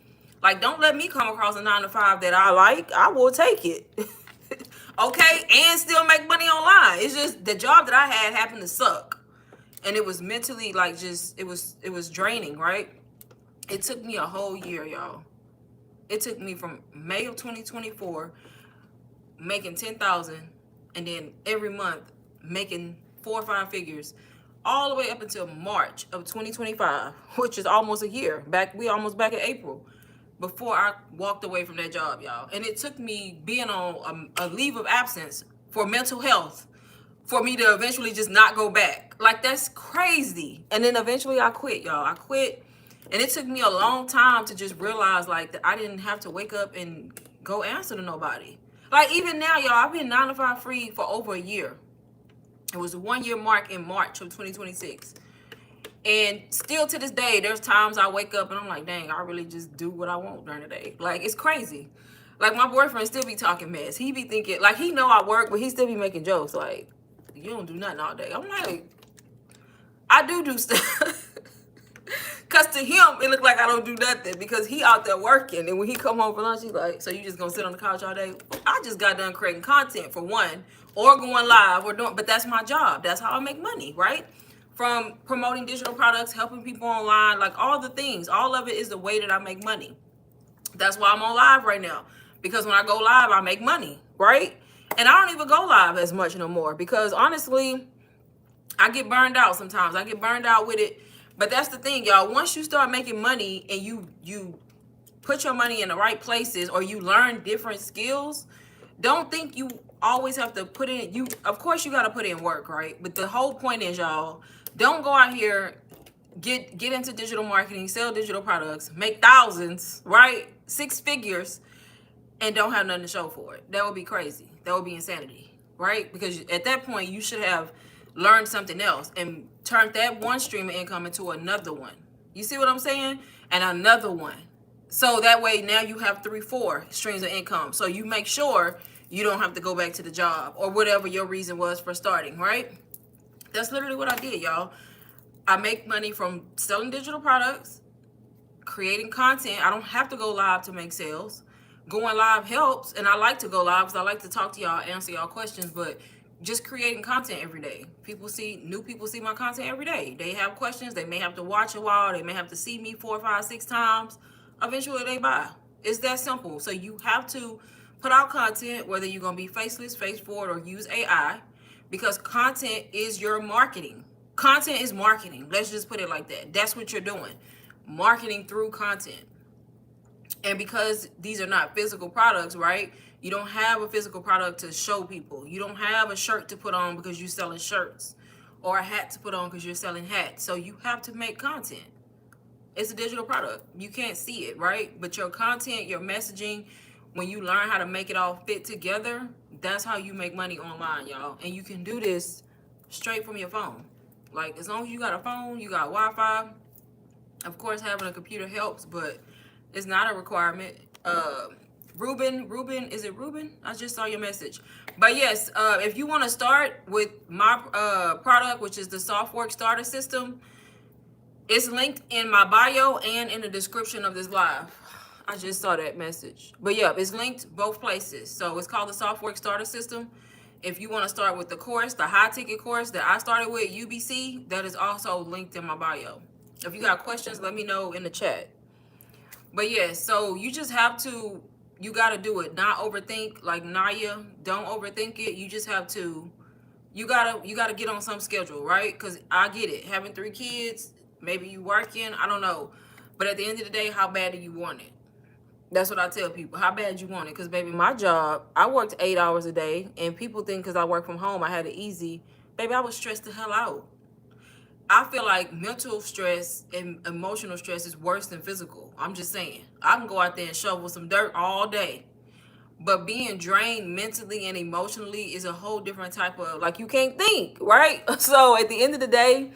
Like, don't let me come across a 9-to-5 that I like. I will take it. Okay? And still make money online. It's just the job that I had happened to suck. And it was mentally, like, just, it was draining, right? It took me a whole year, y'all. It took me from May of 2024 making $10,000, and then every month making 4 or 5 figures, all the way up until March of 2025, which is almost a year back. We almost back in April. before I walked away from that job, y'all. And it took me being on a leave of absence for mental health for me to eventually just not go back. Like, that's crazy. And then eventually I quit, y'all. I quit. And it took me a long time to just realize, like, that I didn't have to wake up and go answer to nobody. Like, even now, y'all, I've been 9 to 5 free for over a year. It was a 1 year mark in March of 2026. And still to this day, there's times I wake up and I'm like, dang, I really just do what I want during the day. Like, it's crazy. Like, my boyfriend still be talking mess. He be thinking, like, he know I work, but he still be making jokes. Like, you don't do nothing all day. I'm like, I do stuff. Because to him, it look like I don't do nothing because he out there working. And when he come home for lunch, he's like, so you just going to sit on the couch all day? I just got done creating content for one, or going live, or doing, but that's my job. That's how I make money, right? From promoting digital products, helping people online, like all the things. All of it is the way that I make money. That's why I'm on live right now. Because when I go live, I make money, right? And I don't even go live as much no more because honestly, I get burned out sometimes. I get burned out with it. But that's the thing, y'all. Once you start making money and you put your money in the right places or you learn different skills, don't think you always have to put in, of course you got to put in work, right? But the whole point is, y'all, don't go out here, get into digital marketing, sell digital products, make thousands, right? 6 figures, and don't have nothing to show for it. That would be crazy. That would be insanity, right? Because at that point, you should have learned something else and turned that one stream of income into another one. You see what I'm saying? And another one. So that way now you have 3, 4 streams of income. So you make sure you don't have to go back to the job or whatever your reason was for starting, right? That's literally what I did, y'all. I make money from selling digital products, creating content. I don't have to go live to make sales. Going live helps, and I like to go live because I like to talk to y'all, answer y'all questions, but just creating content every day. New people see my content every day. They have questions. They may have to watch a while. They may have to see me 4, 5, 6 times. Eventually they buy. It's that simple. So you have to put out content, whether you're going to be faceless, face forward, or use AI, because content is your marketing. Content is marketing. Let's just put it like that. That's what you're doing. Marketing through content. And because these are not physical products, right? You don't have a physical product to show people. You don't have a shirt to put on because you're selling shirts, or a hat to put on because you're selling hats. So you have to make content. It's a digital product. You can't see it, right? But your content, your messaging, when you learn how to make it all fit together, that's how you make money online, y'all. And you can do this straight from your phone. Like, as long as you got a phone, you got Wi-Fi. Of course, having a computer helps, but it's not a requirement. Ruben, is it Ruben? I just saw your message. But yes, if you want to start with my product, which is the SoftWorks Starter System, it's linked in my bio and in the description of this live. I just saw that message. But yeah, it's linked both places. So it's called the SoftWorks Starter System. If you want to start with the course, the high ticket course that I started with, UBC, that is also linked in my bio. If you got questions, let me know in the chat. But yeah, so you just have to, you got to do it. Not overthink, like Naya. Don't overthink it. You just have to, you gotta get on some schedule, right? Because I get it. Having 3 kids, maybe you working, I don't know. But at the end of the day, how bad do you want it? That's what I tell people. How bad you want it? Because, baby, my job, I worked 8 hours a day. And people think because I work from home, I had it easy. Baby, I was stressed the hell out. I feel like mental stress and emotional stress is worse than physical. I'm just saying. I can go out there and shovel some dirt all day. But being drained mentally and emotionally is a whole different type of, like, you can't think, right? So at the end of the day,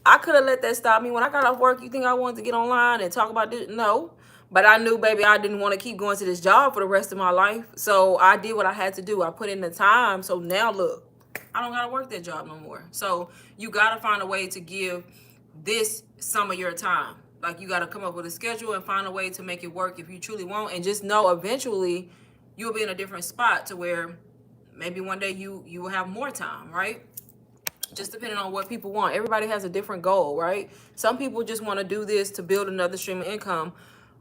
I could have let that stop me. When I got off work, you think I wanted to get online and talk about this? No. But I knew, baby, I didn't want to keep going to this job for the rest of my life. So I did what I had to do. I put in the time. So now, look, I don't got to work that job no more. So you got to find a way to give this some of your time. Like, you got to come up with a schedule and find a way to make it work if you truly want. And just know eventually you'll be in a different spot to where maybe one day you will have more time, right? Just depending on what people want. Everybody has a different goal, right? Some people just want to do this to build another stream of income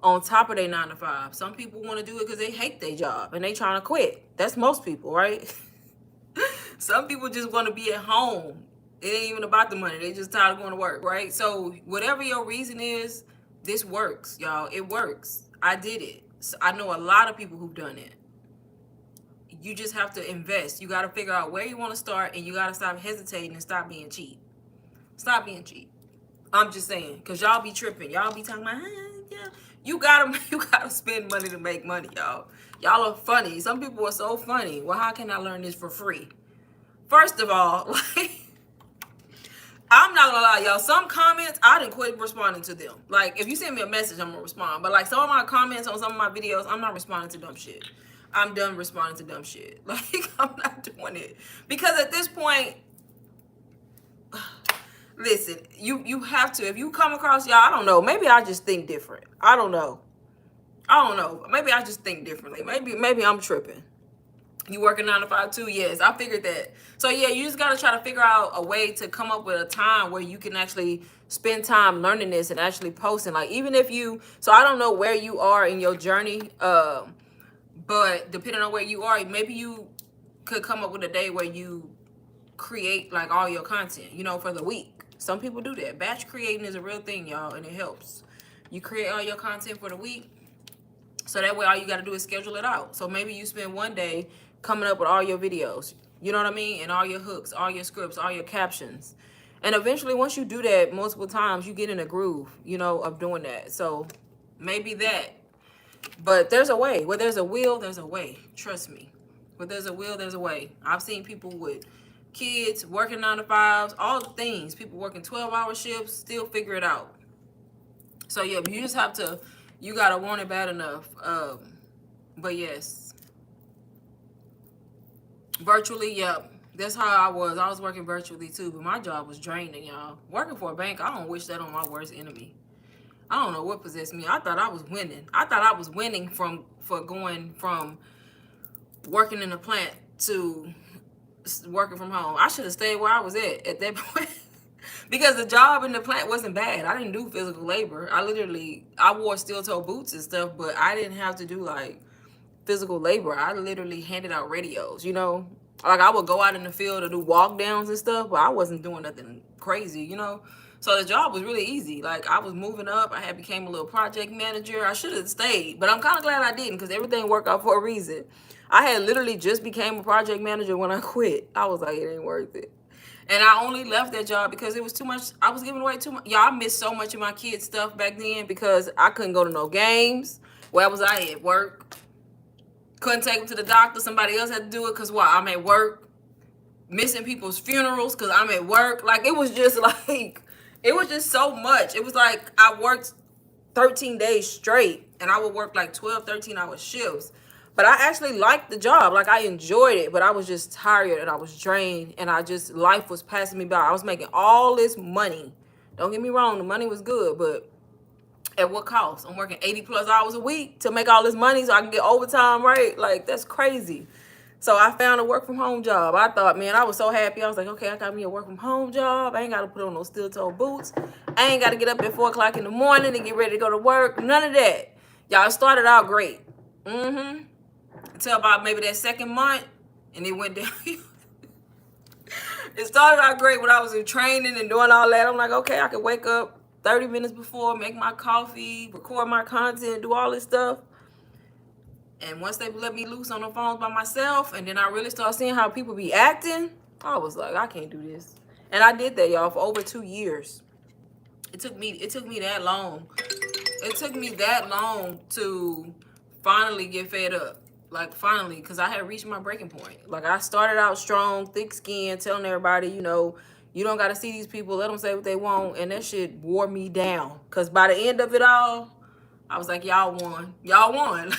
on top of their 9 to 5. Some people want to do it because they hate their job and they trying to quit. That's most people, right? Some people just want to be at home. It ain't even about the money. They just tired of going to work, right? So whatever your reason is, this works, y'all. It works. I did it. So I know a lot of people who've done it. You just have to invest. You got to figure out where you want to start, and you got to stop hesitating and stop being cheap. Stop being cheap. I'm just saying, because y'all be tripping. Y'all be talking about, yeah. You gotta spend money to make money, y'all. Y'all are funny. Some people are so funny. Well, how can I learn this for free? First of all, like, I'm not gonna lie, y'all. Some comments, I didn't quit responding to them. Like, if you send me a message, I'm gonna respond. But like some of my comments on some of my videos, I'm not responding to dumb shit. I'm done responding to dumb shit. Like, I'm not doing it. Because at this point, listen, you have to. If you come across, y'all, I don't know. Maybe I just think different. I don't know. Maybe I just think differently. Maybe I'm tripping. You working 9 to 5 too? Yes, I figured that. So yeah, you just gotta try to figure out a way to come up with a time where you can actually spend time learning this and actually posting. Like, even if you, so I don't know where you are in your journey, but depending on where you are, maybe you could come up with a day where you create like all your content, you know, for the week. Some people do that. Batch creating is a real thing, y'all, and it helps. You create all your content for the week, so that way all you got to do is schedule it out. So maybe you spend one day coming up with all your videos, you know what I mean? And all your hooks, all your scripts, all your captions. And eventually, once you do that multiple times, you get in a groove, you know, of doing that. So maybe that. But there's a way. Where there's a will, there's a way. Trust me. Where there's a will, there's a way. I've seen people with kids working 9 to 5s, all the things. People working 12-hour shifts, still figure it out. So yeah, you just have to, you gotta want it bad enough. But yes. Virtually, yep. That's how I was. I was working virtually too, but my job was draining, y'all. Working for a bank, I don't wish that on my worst enemy. I don't know what possessed me. I thought I was winning. I thought I was winning for going from working in a plant to working from home. I should have stayed where I was at that point. Because the job in the plant wasn't bad. I didn't do physical labor. I wore steel-toe boots and stuff, but I didn't have to do like physical labor. I literally handed out radios, you know. Like, I would go out in the field to do walk downs and stuff, but I wasn't doing nothing crazy, you know. So the job was really easy. Like, I was moving up. I had became a little project manager. I should have stayed, but I'm kind of glad I didn't, because everything worked out for a reason. I had literally just became a project manager when I quit. I was like, it ain't worth it. And I only left that job because it was too much. I was giving away too much. Y'all, I missed so much of my kids' stuff back then because I couldn't go to no games. Where was I at? Work. Couldn't take them to the doctor. Somebody else had to do it because why? I'm at work. Missing people's funerals because I'm at work. Like, it was just like, it was just so much. It was like I worked 13 days straight and I would work like 12, 13-hour shifts. But I actually liked the job. Like, I enjoyed it, but I was just tired and I was drained and life was passing me by. I was making all this money. Don't get me wrong, the money was good, but at what cost? I'm working 80+ hours a week to make all this money so I can get overtime, right? Like, that's crazy. So I found a work from home job. I thought, man, I was so happy. I was like, okay, I got me a work from home job. I ain't got to put on no steel-toe boots. I ain't got to get up at 4 o'clock in the morning and get ready to go to work. None of that. Y'all, it started out great. Until about maybe that second month, and it went down. It started out great when I was in training and doing all that. I'm like, okay, I can wake up 30 minutes before, make my coffee, record my content, do all this stuff. And once they let me loose on the phones by myself, and then I really started seeing how people be acting, I was like, I can't do this. And I did that, y'all, for over 2 years. It took me that long. It took me that long to finally get fed up. Like, finally, because I had reached my breaking point. Like, I started out strong, thick skin, telling everybody, you know, you don't got to see these people. Let them say what they want. And that shit wore me down. Because by the end of it all, I was like, y'all won. Y'all won.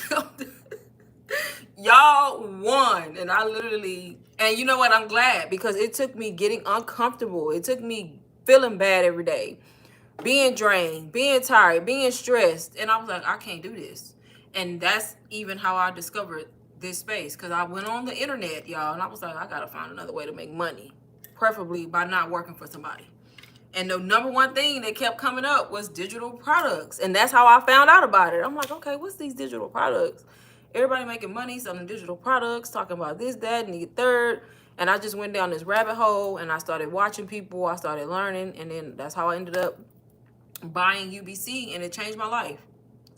Y'all won. And I literally, and you know what? I'm glad, because it took me getting uncomfortable. It took me feeling bad every day, being drained, being tired, being stressed. And I was like, I can't do this. And that's even how I discovered this space, because I went on the internet, y'all, and I was like, I got to find another way to make money, preferably by not working for somebody. And the number one thing that kept coming up was digital products. And that's how I found out about it. I'm like, okay, what's these digital products? Everybody making money selling digital products, talking about this, that, and the third. And I just went down this rabbit hole, and I started watching people. I started learning, and then that's how I ended up buying UBC, and it changed my life.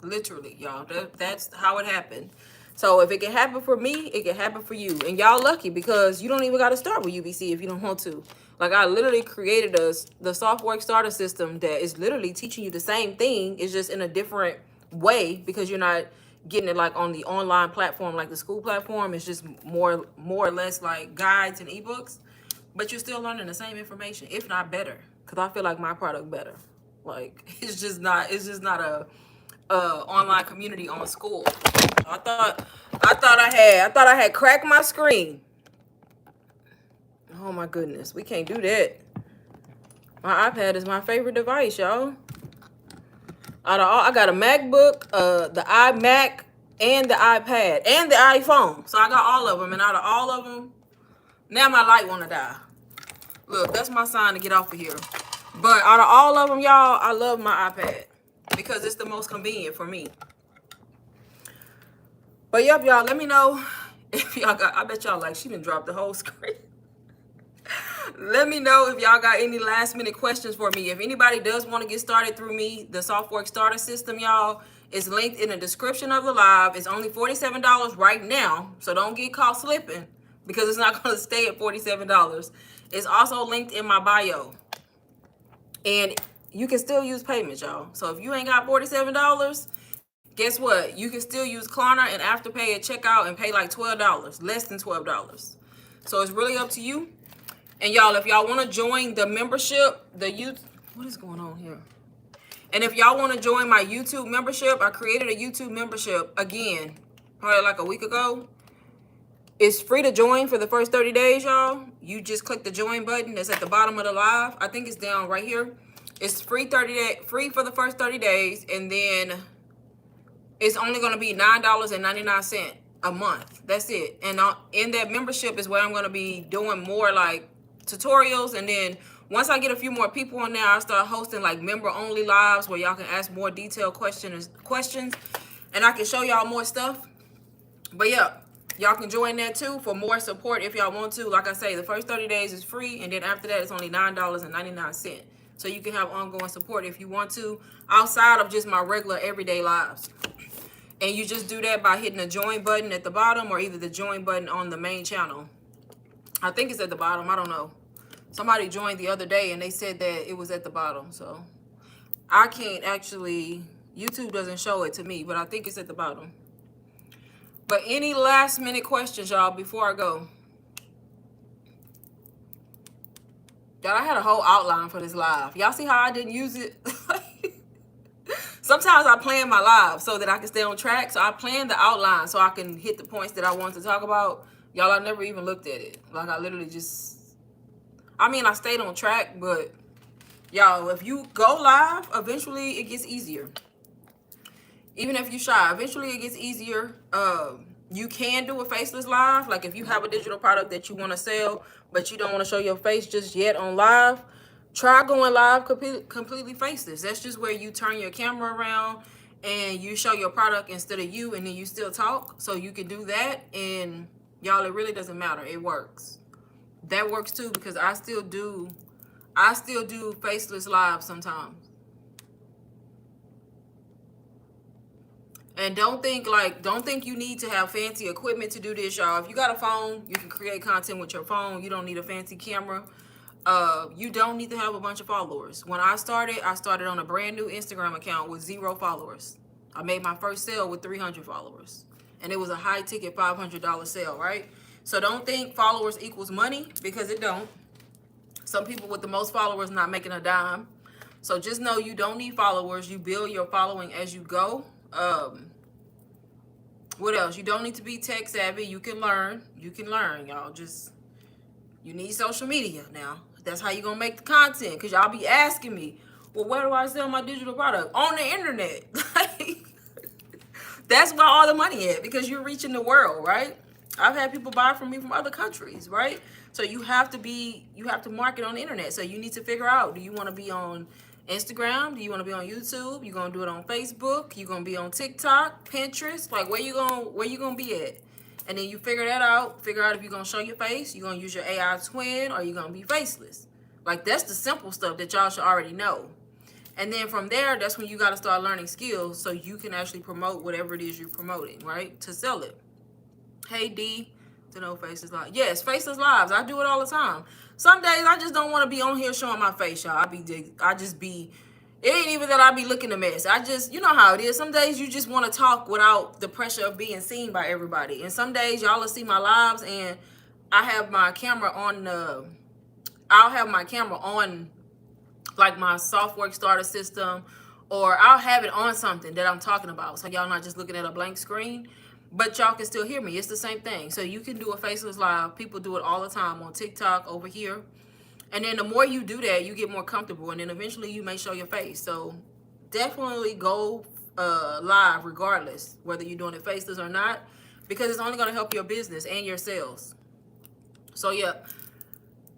Literally, y'all. That's how it happened. So if it can happen for me, it can happen for you. And y'all lucky because you don't even got to start with UBC if you don't want to. Like, I literally created the Softwork starter system that is literally teaching you the same thing. It's just in a different way because you're not getting it like on the online platform, like the school platform. It's just more or less like guides and ebooks. But you're still learning the same information, if not better. Because I feel like my product better. Like, it's just not a online community on school. I thought I had cracked my screen. Oh my goodness, we can't do that. My iPad is my favorite device, y'all. Out of all, I got a MacBook, the iMac, and the iPad, and the iPhone. So I got all of them, and out of all of them, now my light wanna die. Look, that's my sign to get off of here. But out of all of them, y'all, I love my iPad because it's the most convenient for me. But yep, y'all, let me know if y'all got, I bet y'all like, she done dropped the whole screen. Let me know if y'all got any last minute questions for me. If anybody does want to get started through me, the Softwork starter system, y'all, is linked in the description of the live. It's only $47 right now, so don't get caught slipping because it's not going to stay at $47. It's also linked in my bio. And you can still use payments, y'all. So if you ain't got $47, guess what? You can still use Klarna and Afterpay at checkout and pay like $12, less than $12. So it's really up to you. And y'all, if y'all want to join the membership, what is going on here? And if y'all want to join my YouTube membership, I created a YouTube membership again, probably like a week ago. It's free to join for the first 30 days, y'all. You just click the join button that's at the bottom of the live. I think it's down right here. It's free free for the first 30 days, and then it's only going to be $9.99 a month. That's it. And in that membership is where I'm going to be doing more like tutorials, and then once I get a few more people on there, I'll start hosting like member only lives where y'all can ask more detailed questions, and I can show y'all more stuff. But yeah, y'all can join that too for more support if y'all want to. Like I say, the first 30 days is free, and then after that it's only $9.99. So you can have ongoing support if you want to, outside of just my regular everyday lives. And you just do that by hitting the join button at the bottom, or either the join button on the main channel. I think it's at the bottom. I don't know. Somebody joined the other day and they said that it was at the bottom. So I can't actually, YouTube doesn't show it to me, but I think it's at the bottom. But any last minute questions, y'all, before I go? Y'all, I had a whole outline for this live. Y'all see how I didn't use it? Sometimes I plan my live so that I can stay on track. So I plan the outline so I can hit the points that I want to talk about. Y'all, I never even looked at it. Like, I literally just, I mean, I stayed on track, but y'all, if you go live, eventually it gets easier. Even if you shy, eventually it gets easier. You can do a faceless live. Like, if you have a digital product that you want to sell, but you don't want to show your face just yet on live, try going live completely faceless. That's just where you turn your camera around and you show your product instead of you, and then you still talk. So you can do that, and y'all, it really doesn't matter. It works. That works too, because I still do faceless live sometimes. And don't think you need to have fancy equipment to do this, y'all. If you got a phone, you can create content with your phone. You don't need a fancy camera. You don't need to have a bunch of followers. When I started on a brand new Instagram account with 0 followers. I made my first sale with 300 followers. And it was a high ticket $500 sale, right? So don't think followers equals money, because it don't. Some people with the most followers not making a dime. So just know you don't need followers. You build your following as you go. What else? You don't need to be tech savvy. You can learn, y'all. Just, you need social media now. That's how you gonna make the content, because y'all be asking me, well, where do I sell my digital product? On the internet. That's where all the money at, because you're reaching the world, right? I've had people buy from me from other countries, right? So you have to market on the internet. So you need to figure out, do you want to be on Instagram? Do you want to be on YouTube? You gonna do it on Facebook? You gonna be on TikTok, Pinterest? Like, where you gonna be at? And then you figure that out. Figure out if you're gonna show your face, you're gonna use your AI twin, or you're gonna be faceless. Like, that's the simple stuff that y'all should already know. And then from there, that's when you got to start learning skills so you can actually promote whatever it is you're promoting, right? To sell it. Hey, D, to know Faceless Live. Yes, Faceless Lives. I do it all the time. Some days I just don't want to be on here showing my face, y'all. It ain't even that I be looking a mess. You know how it is. Some days you just want to talk without the pressure of being seen by everybody. And some days y'all will see my lives and I have my camera on I'll have my camera on like my Softwork starter system, or I'll have it on something that I'm talking about. So y'all not just looking at a blank screen, but y'all can still hear me. It's the same thing. So you can do a Faceless Live. People do it all the time on TikTok over here. And then the more you do that, you get more comfortable. And then eventually you may show your face. So definitely go live regardless, whether you're doing it faceless or not, because it's only going to help your business and your sales. So yeah,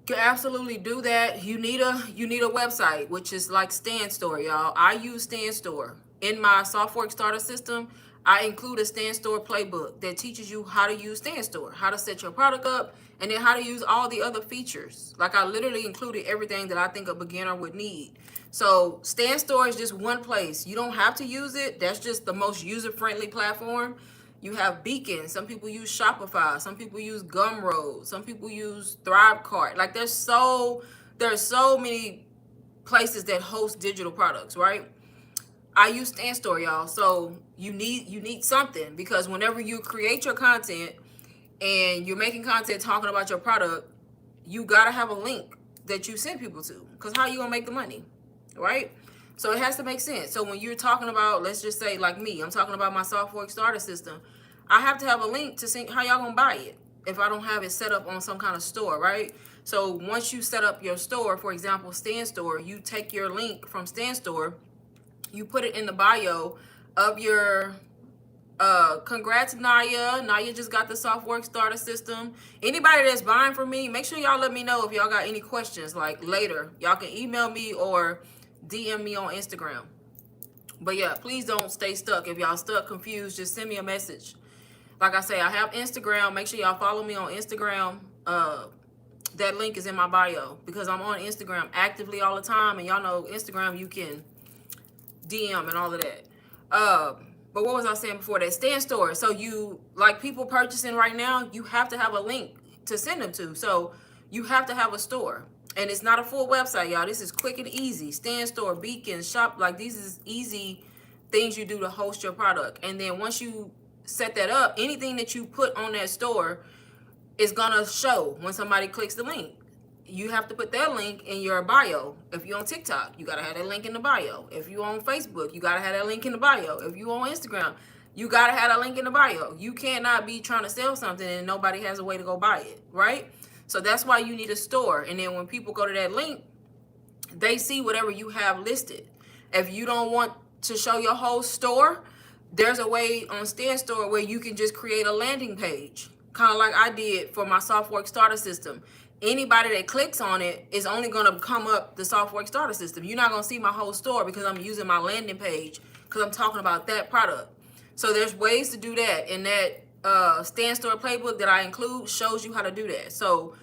you can absolutely do that. You need a website, which is like StanStore, y'all. I use StanStore. In my Softwork starter system, I include a StanStore playbook that teaches you how to use StanStore, how to set your product up, and then how to use all the other features. Like I literally included everything that I think a beginner would need. So StanStore is just one place. You don't have to use it. That's just the most user-friendly platform. You have Beacon. Some people use Shopify. Some people use Gumroad. Some people use Thrivecart. Like there's so many places that host digital products, right? I use StanStore, y'all. So you need something, because whenever you create your content and you're making content talking about your product, you gotta have a link that you send people to. Because how you gonna make the money, right? So it has to make sense. So when you're talking about, let's just say like me, I'm talking about my Softwork starter system, I have to have a link to see how y'all gonna buy it if I don't have it set up on some kind of store, right? So once you set up your store, for example, StanStore, you take your link from StanStore, you put it in the bio of your congrats, Naya. Naya just got the Softwork starter system. Anybody that's buying from me, make sure y'all let me know if y'all got any questions. Like later, y'all can email me or DM me on Instagram. But yeah, please don't stay stuck. If y'all stuck, confused, just send me a message. Like I say, I have Instagram. Make sure y'all follow me on Instagram. That link is in my bio, because I'm on Instagram actively all the time. And y'all know Instagram, you can DM and all of that. But what was I saying before that? StanStore. So you, like people purchasing right now, you have to have a link to send them to. So you have to have a store. And it's not a full website, y'all. This is quick and easy. StanStore, Beacon, Shop, like these is easy things you do to host your product. And then once you set that up, anything that you put on that store is gonna show when somebody clicks the link. You have to put that link in your bio. If you're on TikTok, you gotta have that link in the bio. If you're on Facebook, you gotta have that link in the bio. If you're on Instagram, you gotta have that link in the bio. You cannot be trying to sell something and nobody has a way to go buy it, right? So that's why you need a store. And then when people go to that link, they see whatever you have listed. If you don't want to show your whole store, there's a way on StanStore where you can just create a landing page, kind of like I did for my Softwork starter system. Anybody that clicks on it is only going to come up the Softwork starter system. You're not going to see my whole store because I'm using my landing page because I'm talking about that product. So there's ways to do that, and that StanStore playbook that I include shows you how to do that. So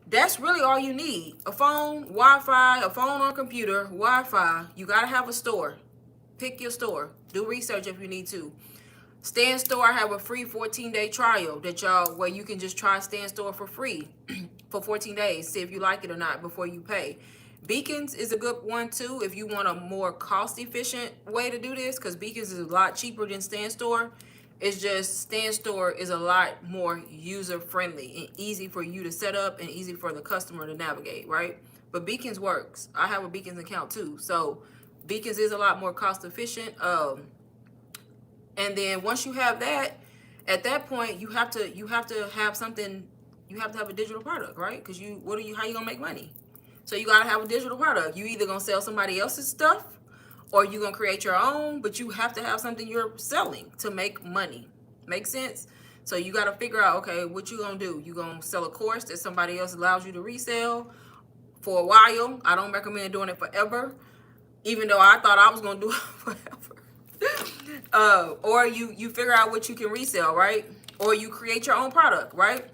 that's really all you need. A phone, Wi-Fi, a phone or computer, Wi-Fi. You got to have a store. Pick your store. Do research if you need to. StanStore, I have a free 14-day trial that y'all, where you can just try StanStore for free for 14 days. See if you like it or not before you pay. Beacons is a good one too if you want a more cost-efficient way to do this, because Beacons is a lot cheaper than StanStore. It's just StanStore is a lot more user-friendly and easy for you to set up and easy for the customer to navigate, right? But Beacons works. I have a Beacons account too. So Beacons is a lot more cost-efficient. And then once you have that, at that point you have to have something. You have to have a digital product, right? Because how you gonna make money? So you gotta have a digital product. You either gonna sell somebody else's stuff, or you gonna create your own. But you have to have something you're selling to make money. Make sense? So you gotta figure out, okay, what you gonna do? You gonna sell a course that somebody else allows you to resell for a while? I don't recommend doing it forever, even though I thought I was gonna do it forever. Or you figure out what you can resell, right? Or you create your own product, right?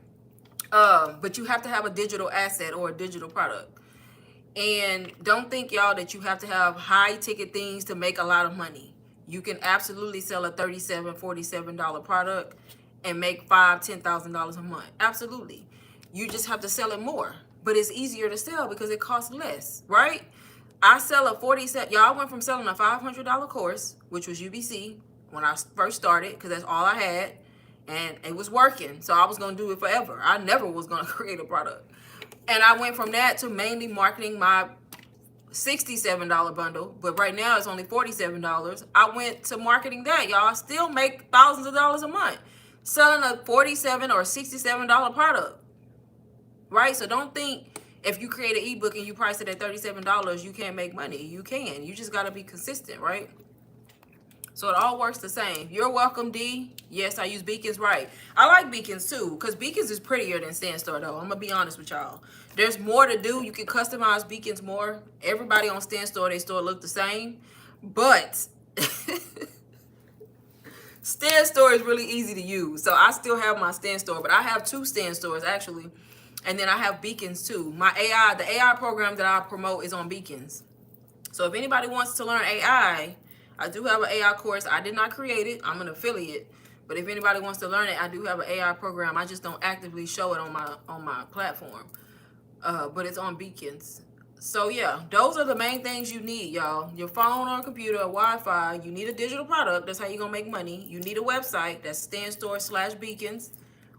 But you have to have a digital asset or a digital product. And don't think, y'all, that you have to have high ticket things to make a lot of money. You can absolutely sell a $37, $47 product and make $5,000, $10,000 a month. Absolutely. You just have to sell it more. But it's easier to sell because it costs less, right? I sell a 47, y'all, I went from selling a $500 course, which was UBC, when I first started, because that's all I had, and it was working. So I was going to do it forever. I never was going to create a product. And I went from that to mainly marketing my $67 bundle, but right now it's only $47. I went to marketing that, y'all. I still make thousands of dollars a month selling a $47 or $67 product, right? So don't think if you create an ebook and you price it at $37, you can't make money. You can. You just got to be consistent, right? So it all works the same. You're welcome, D. Yes, I use Beacons, right. I like Beacons too, because Beacons is prettier than StanStore though. I'm going to be honest with y'all. There's more to do. You can customize Beacons more. Everybody on StanStore, they store look the same. But StanStore is really easy to use. So I still have my StanStore, but I have 2 StanStores actually. And then I have Beacons too. My AI, the AI program that I promote is on Beacons. So if anybody wants to learn AI, I do have an AI course. I did not create it. I'm an affiliate. But if anybody wants to learn it, I do have an AI program. I just don't actively show it on my platform. But it's on Beacons. So yeah, those are the main things you need, y'all. Your phone or computer or Wi-Fi. You need a digital product. That's how you're going to make money. You need a website. That's StanStore/Beacons,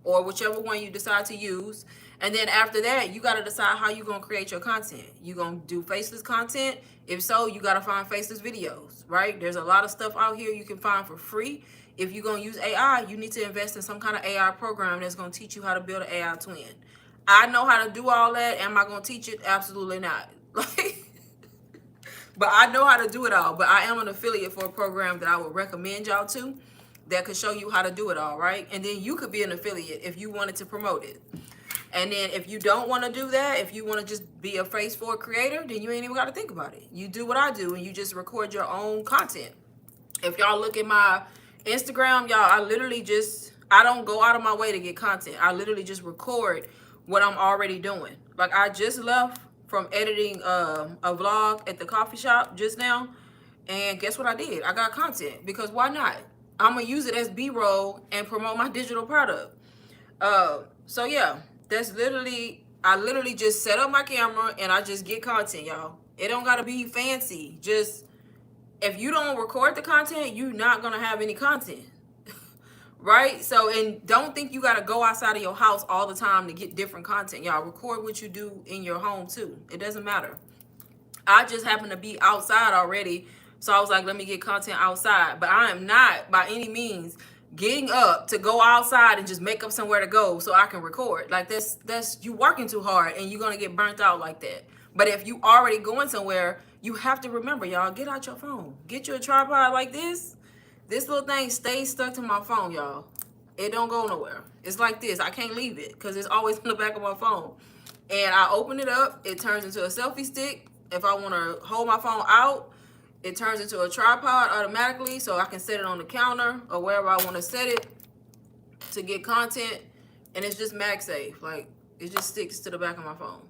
or whichever one you decide to use. And then after that, you got to decide how you're going to create your content. You going to do faceless content? If so, you got to find faceless videos, right? There's a lot of stuff out here you can find for free. If you're going to use AI, you need to invest in some kind of AI program that's going to teach you how to build an AI twin. I know how to do all that. Am I going to teach it? Absolutely not. But I know how to do it all. But I am an affiliate for a program that I would recommend y'all to that could show you how to do it all, right? And then you could be an affiliate if you wanted to promote it. And then if you don't want to do that, if you want to just be a face for a creator, then you ain't even got to think about it. You do what I do and you just record your own content. If y'all look at my Instagram, y'all, I don't go out of my way to get content. I literally just record what I'm already doing. Like I just left from editing a vlog at the coffee shop just now. And guess what I did? I got content because why not? I'm going to use it as B-roll and promote my digital product. So yeah, I literally just set up my camera and I just get content, y'all. It don't gotta be fancy. Just, if you don't record the content, you're not gonna have any content. Right? So, and don't think you gotta go outside of your house all the time to get different content. Y'all, record what you do in your home too. It doesn't matter. I just happen to be outside already, so I was like, let me get content outside. But I am not by any means getting up to go outside and just make up somewhere to go so I can record. Like that's you working too hard and you're gonna get burnt out like that. But if you already going somewhere, you have to remember, y'all, get out your phone. Get you a tripod like this. This little thing stays stuck to my phone, y'all. It don't go nowhere. It's like this. I can't leave it because it's always in the back of my phone. And I open it up, it turns into a selfie stick. If I want to hold my phone out, it turns into a tripod automatically, so I can set it on the counter or wherever I want to set it to get content. And it's just MagSafe. Like, it just sticks to the back of my phone.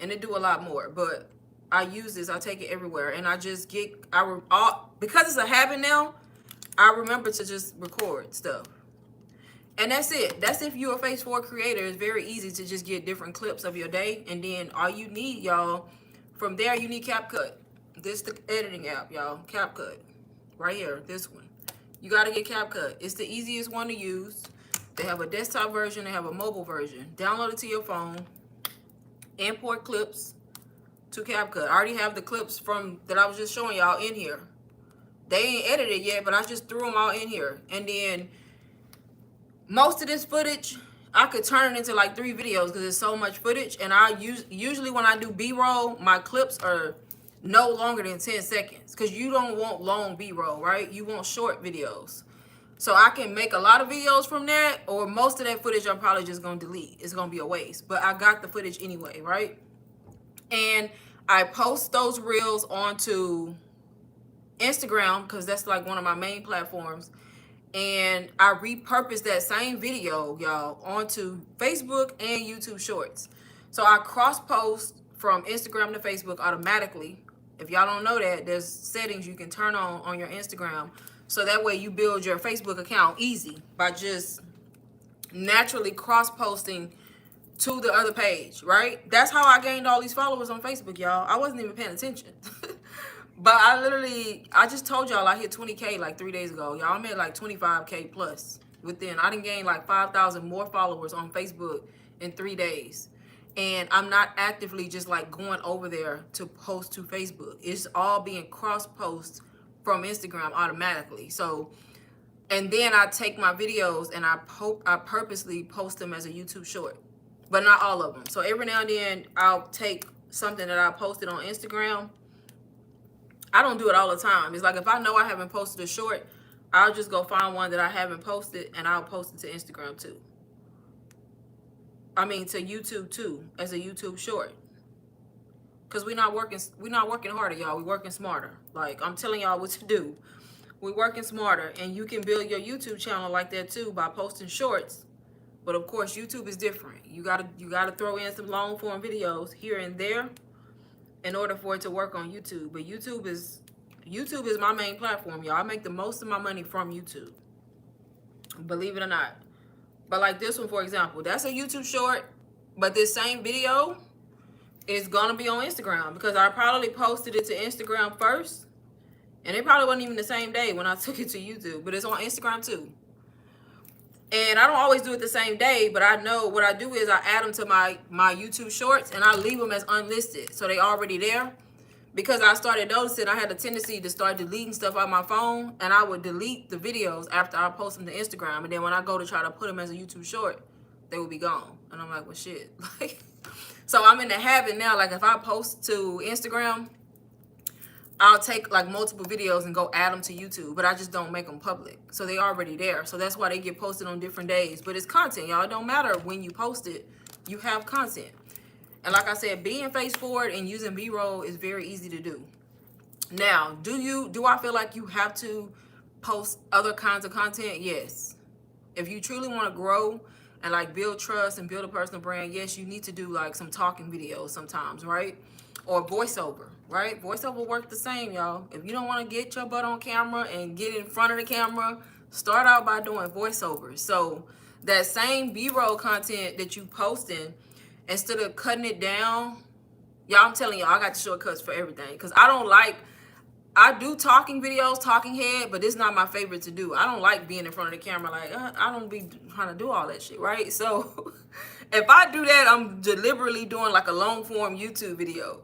And it do a lot more. But I use this. I take it everywhere. And I just get, because it's a habit now, I remember to just record stuff. And that's it. That's if you're a Face 4 creator. It's very easy to just get different clips of your day. And then all you need, y'all, from there, you need CapCut. This the editing app, y'all. CapCut. Right here. This one. You got to get CapCut. It's the easiest one to use. They have a desktop version. They have a mobile version. Download it to your phone. Import clips to CapCut. I already have the clips that I was just showing y'all in here. They ain't edited yet, but I just threw them all in here. And then most of this footage, I could turn it into like 3 videos because there's so much footage. And usually when I do B-roll, my clips are no longer than 10 seconds because you don't want long B-roll, right? You want short videos. So I can make a lot of videos from that, or most of that footage I'm probably just going to delete. It's going to be a waste. But I got the footage anyway, right? And I post those reels onto Instagram because that's like one of my main platforms. And I repurpose that same video, y'all, onto Facebook and YouTube Shorts. So I cross-post from Instagram to Facebook automatically. If y'all don't know that, there's settings you can turn on your Instagram. So that way you build your Facebook account easy by just naturally cross-posting to the other page, right? That's how I gained all these followers on Facebook, y'all. I wasn't even paying attention. But I just told y'all I hit 20K like 3 days ago. Y'all, I'm at like 25K plus within. I done gained like 5,000 more followers on Facebook in 3 days. And I'm not actively just like going over there to post to Facebook. It's all being cross-post from Instagram automatically. So, and then I take my videos and I purposely post them as a YouTube short, but not all of them. So every now and then I'll take something that I posted on Instagram. I don't do it all the time. It's like if I know I haven't posted a short, I'll just go find one that I haven't posted and I'll post it to Instagram too. I mean to YouTube too, as a YouTube short. Cause we're not working harder, y'all. We're working smarter. Like I'm telling y'all what to do. We're working smarter, and you can build your YouTube channel like that too by posting shorts. But of course, YouTube is different. You gotta throw in some long form videos here and there in order for it to work on YouTube. But YouTube is my main platform, y'all. I make the most of my money from YouTube, believe it or not. But like this one, for example, that's a YouTube short, but this same video is gonna be on Instagram because I probably posted it to Instagram first, and it probably wasn't even the same day when I took it to YouTube, but it's on Instagram too. And I don't always do it the same day, but I know what I do is I add them to my YouTube shorts and I leave them as unlisted. So they already there. Because I started noticing I had a tendency to start deleting stuff on my phone, and I would delete the videos after I post them to Instagram. And then when I go to try to put them as a YouTube short, they would be gone. And I'm like, well, shit. Like, so I'm in the habit now, like if I post to Instagram, I'll take like multiple videos and go add them to YouTube, but I just don't make them public. So they already there. So that's why they get posted on different days. But it's content, y'all. It don't matter when you post it. You have content. And like I said, being face forward and using B-roll is very easy to do. Now, do I feel like you have to post other kinds of content? Yes. If you truly want to grow and like build trust and build a personal brand, yes, you need to do like some talking videos sometimes, right? Or voiceover, right? Voiceover work the same, y'all. If you don't want to get your butt on camera and get in front of the camera, start out by doing voiceovers. So that same B-roll content that you posting, instead of cutting it down, y'all, I'm telling y'all, I got the shortcuts for everything. Because I do talking videos, talking head, but it's not my favorite to do. I don't like being in front of the camera. Like, I don't be trying to do all that shit, right? So if I do that, I'm deliberately doing like a long form YouTube video.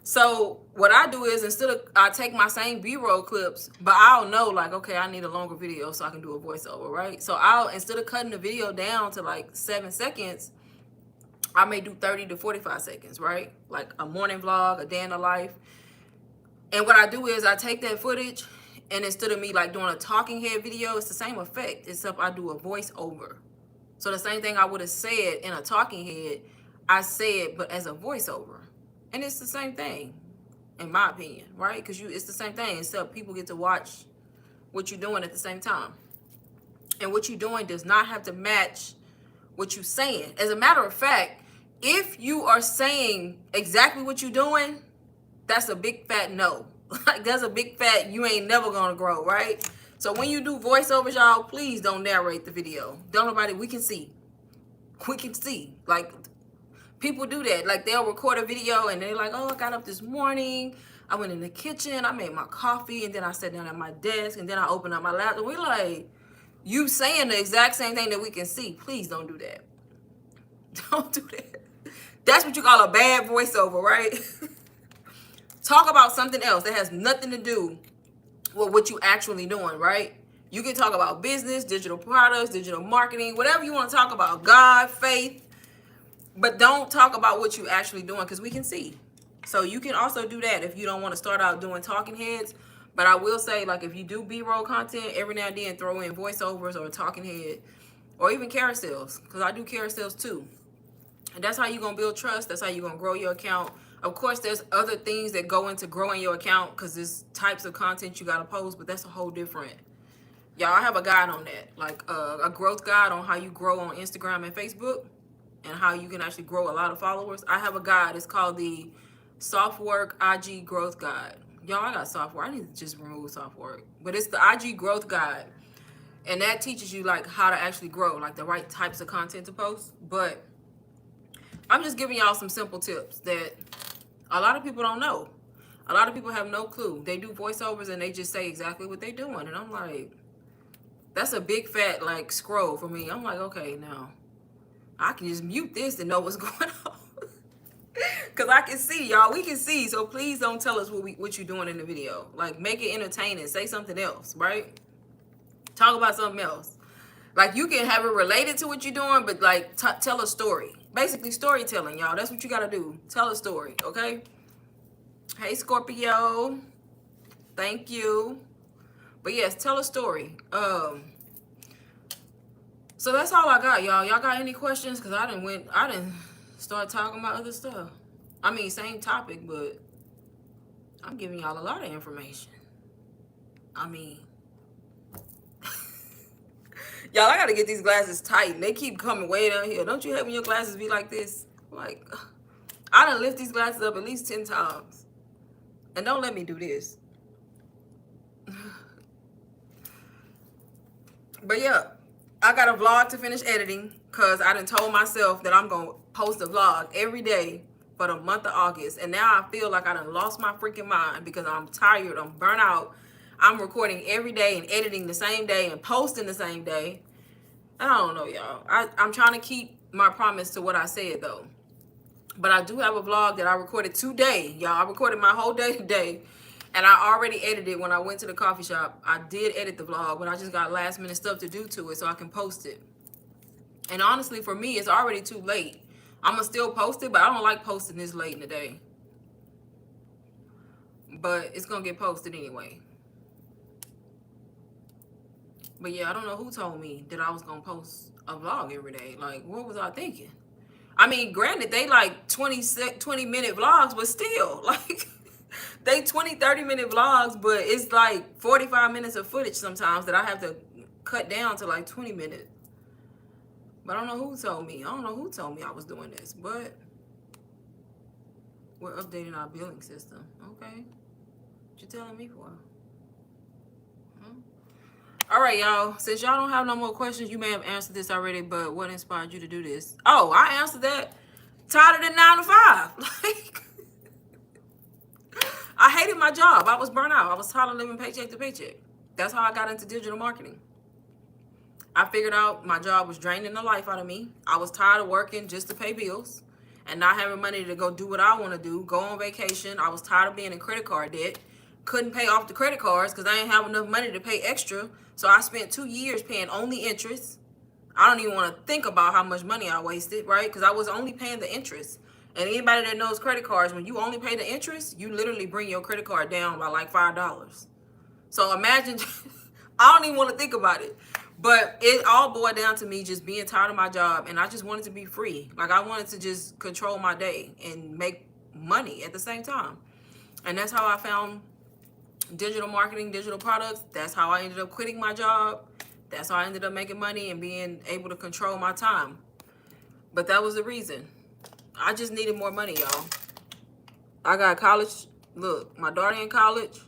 So what I do is I take my same B-roll clips, but I'll know like, okay, I need a longer video so I can do a voiceover, right? So instead of cutting the video down to like 7 seconds, I may do 30 to 45 seconds, right? Like a morning vlog, a day in the life. And what I do is I take that footage, and instead of me like doing a talking head video, it's the same effect, except I do a voiceover. So the same thing I would have said in a talking head, I say it, but as a voiceover. And it's the same thing, in my opinion, right? Because it's the same thing, except people get to watch what you're doing at the same time. And what you're doing does not have to match what you're saying. As a matter of fact, if you are saying exactly what you're doing, that's a big fat no. Like that's a big fat you ain't never gonna grow, right? So when you do voiceovers, y'all, please don't narrate the video. We can see. Like people do that. Like they'll record a video and they're like, oh, I got up this morning, I went in the kitchen, I made my coffee, and then I sat down at my desk, and then I opened up my laptop. We're like, you saying the exact same thing that we can see. Please don't do that. Don't do that. That's what you call a bad voiceover, right? Talk about something else that has nothing to do with what you actually doing, right? You can talk about business, digital products, digital marketing, whatever you want to talk about, God, faith, but don't talk about what you actually doing because we can see. So you can also do that if you don't want to start out doing talking heads. But I will say, like, if you do B-roll content, every now and then throw in voiceovers or a talking head or even carousels, because I do carousels too. And that's how you're going to build trust. That's how you're going to grow your account. Of course, there's other things that go into growing your account because there's types of content you got to post, but that's a whole different. Y'all, I have a guide on that, like a growth guide on how you grow on Instagram and Facebook. and how you can actually grow a lot of followers, I have a guide. It's called the Soft Work IG Growth Guide. Y'all, I got soft work. I need to just remove soft work. But it's the IG Growth Guide. And that teaches you like how to actually grow, like the right types of content to post. But I'm just giving y'all some simple tips that a lot of people don't know. A lot of people have no clue. They do voiceovers and they just say exactly what they're doing. And I'm like, that's a big fat like scroll for me. I'm like, okay, now I can just mute this and know what's going on. Cause I can see, y'all. We can see. So please don't tell us what you're doing in the video. Like, make it entertaining. Say something else, right? Talk about something else. Like, you can have it related to what you're doing, but like tell a story. Basically storytelling, y'all. That's what you gotta do. Tell a story, okay? Hey, Scorpio. Thank you. But yes, tell a story. So that's all I got, y'all. Y'all got any questions? Cause I didn't start talking about other stuff. I mean, same topic, but I'm giving y'all a lot of information. I mean, y'all, I gotta get these glasses tight. And they keep coming way down here. Don't you hate when your glasses be like this? Like, I done lift these glasses up at least 10 times. And don't let me do this. But yeah, I got a vlog to finish editing because I done told myself that I'm going to post a vlog every day for the month of August. And now I feel like I done lost my freaking mind because I'm tired. I'm burnt out. I'm recording every day and editing the same day and posting the same day. I don't know, y'all. I'm trying to keep my promise to what I said, though. But I do have a vlog that I recorded today, y'all. I recorded my whole day today. And I already edited when I went to the coffee shop. I did edit the vlog, but I just got last minute stuff to do to it so I can post it. And honestly, for me, it's already too late. I'm going to still post it, but I don't like posting this late in the day. But it's going to get posted anyway. But yeah, I don't know who told me that I was going to post a vlog every day. Like, what was I thinking? I mean, granted, they like 20-minute vlogs, but still, like, they 20-30-minute vlogs, but it's like 45 minutes of footage sometimes that I have to cut down to like 20 minutes. But I don't know who told me. I don't know who told me I was doing this, but we're updating our billing system. Okay. What you telling me for? All right, y'all. Since y'all don't have no more questions, you may have answered this already, but what inspired you to do this? Oh, I answered that. Tired of the 9 to 5. Like, I hated my job. I was burnt out. I was tired of living paycheck to paycheck. That's how I got into digital marketing. I figured out my job was draining the life out of me. I was tired of working just to pay bills and not having money to go do what I want to do, go on vacation. I was tired of being in credit card debt. Couldn't pay off the credit cards because I didn't have enough money to pay extra. So I spent 2 years paying only interest. I don't even want to think about how much money I wasted, right? Because I was only paying the interest. And anybody that knows credit cards, when you only pay the interest, you literally bring your credit card down by like $5. So imagine, I don't even want to think about it. But it all boiled down to me just being tired of my job. And I just wanted to be free. Like, I wanted to just control my day and make money at the same time. And that's how I found digital marketing, digital products. That's how I ended up quitting my job. That's how I ended up making money and being able to control my time. But that was the reason. I just needed more money, y'all. I got college. Look, my daughter in college.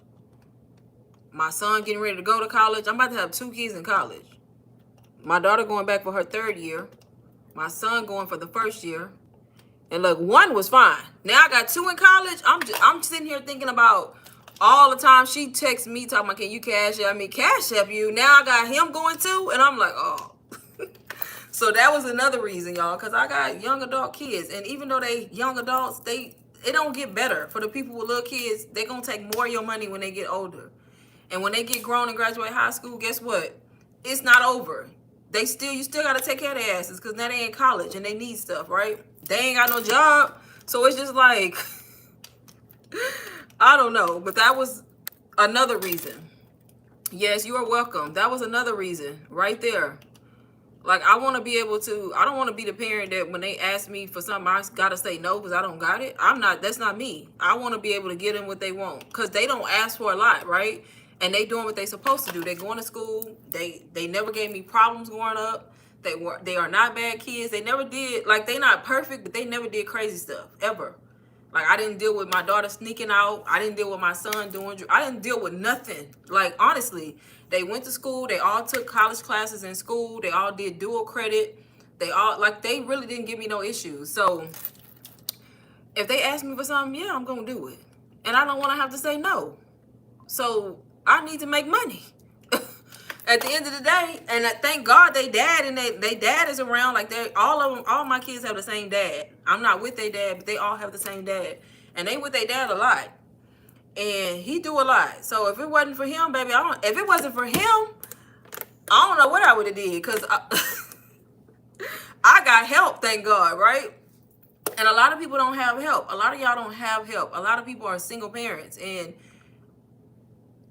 My son getting ready to go to college. I'm about to have 2 kids in college. My daughter going back for her 3rd year. My son going for the 1st year. And look, 1 was fine. Now I got 2 in college. I'm sitting here thinking about all the time she texts me talking about, can you cash app me? Cash app you. Now I got him going too. And I'm like, oh. So that was another reason, y'all, because I got young adult kids. And even though they young adults, it don't get better. For the people with little kids, they're going to take more of your money when they get older. And when they get grown and graduate high school, guess what? It's not over. You still got to take care of their asses because now they in college and they need stuff, right? They ain't got no job. So it's just like, I don't know. But that was another reason. Yes, you are welcome. That was another reason right there. Like, I want to be able to, I don't want to be the parent that when they ask me for something, I got to say no because I don't got it. That's not me. I want to be able to get them what they want because they don't ask for a lot, right? And they doing what they supposed to do. They going to school. They never gave me problems growing up. They are not bad kids. They never did, like, they not perfect, but they never did crazy stuff ever. Like, I didn't deal with my daughter sneaking out. I didn't deal with my son doing. I didn't deal with nothing. Like, honestly, they went to school. They all took college classes in school. They all did dual credit. They all, like, they really didn't give me no issues. So if they ask me for something, yeah, I'm gonna do it, and I don't want to have to say no. So I need to make money at the end of the day. And thank God they dad and they dad is around. Like, they all of them, all my kids have the same dad. I'm not with their dad, but they all have the same dad, and they with their dad a lot, and he do a lot. So if it wasn't for him, baby, if it wasn't for him, I don't know what I would have did, because I got help, thank God, right? And a lot of people don't have help. A lot of y'all don't have help. A lot of people are single parents. And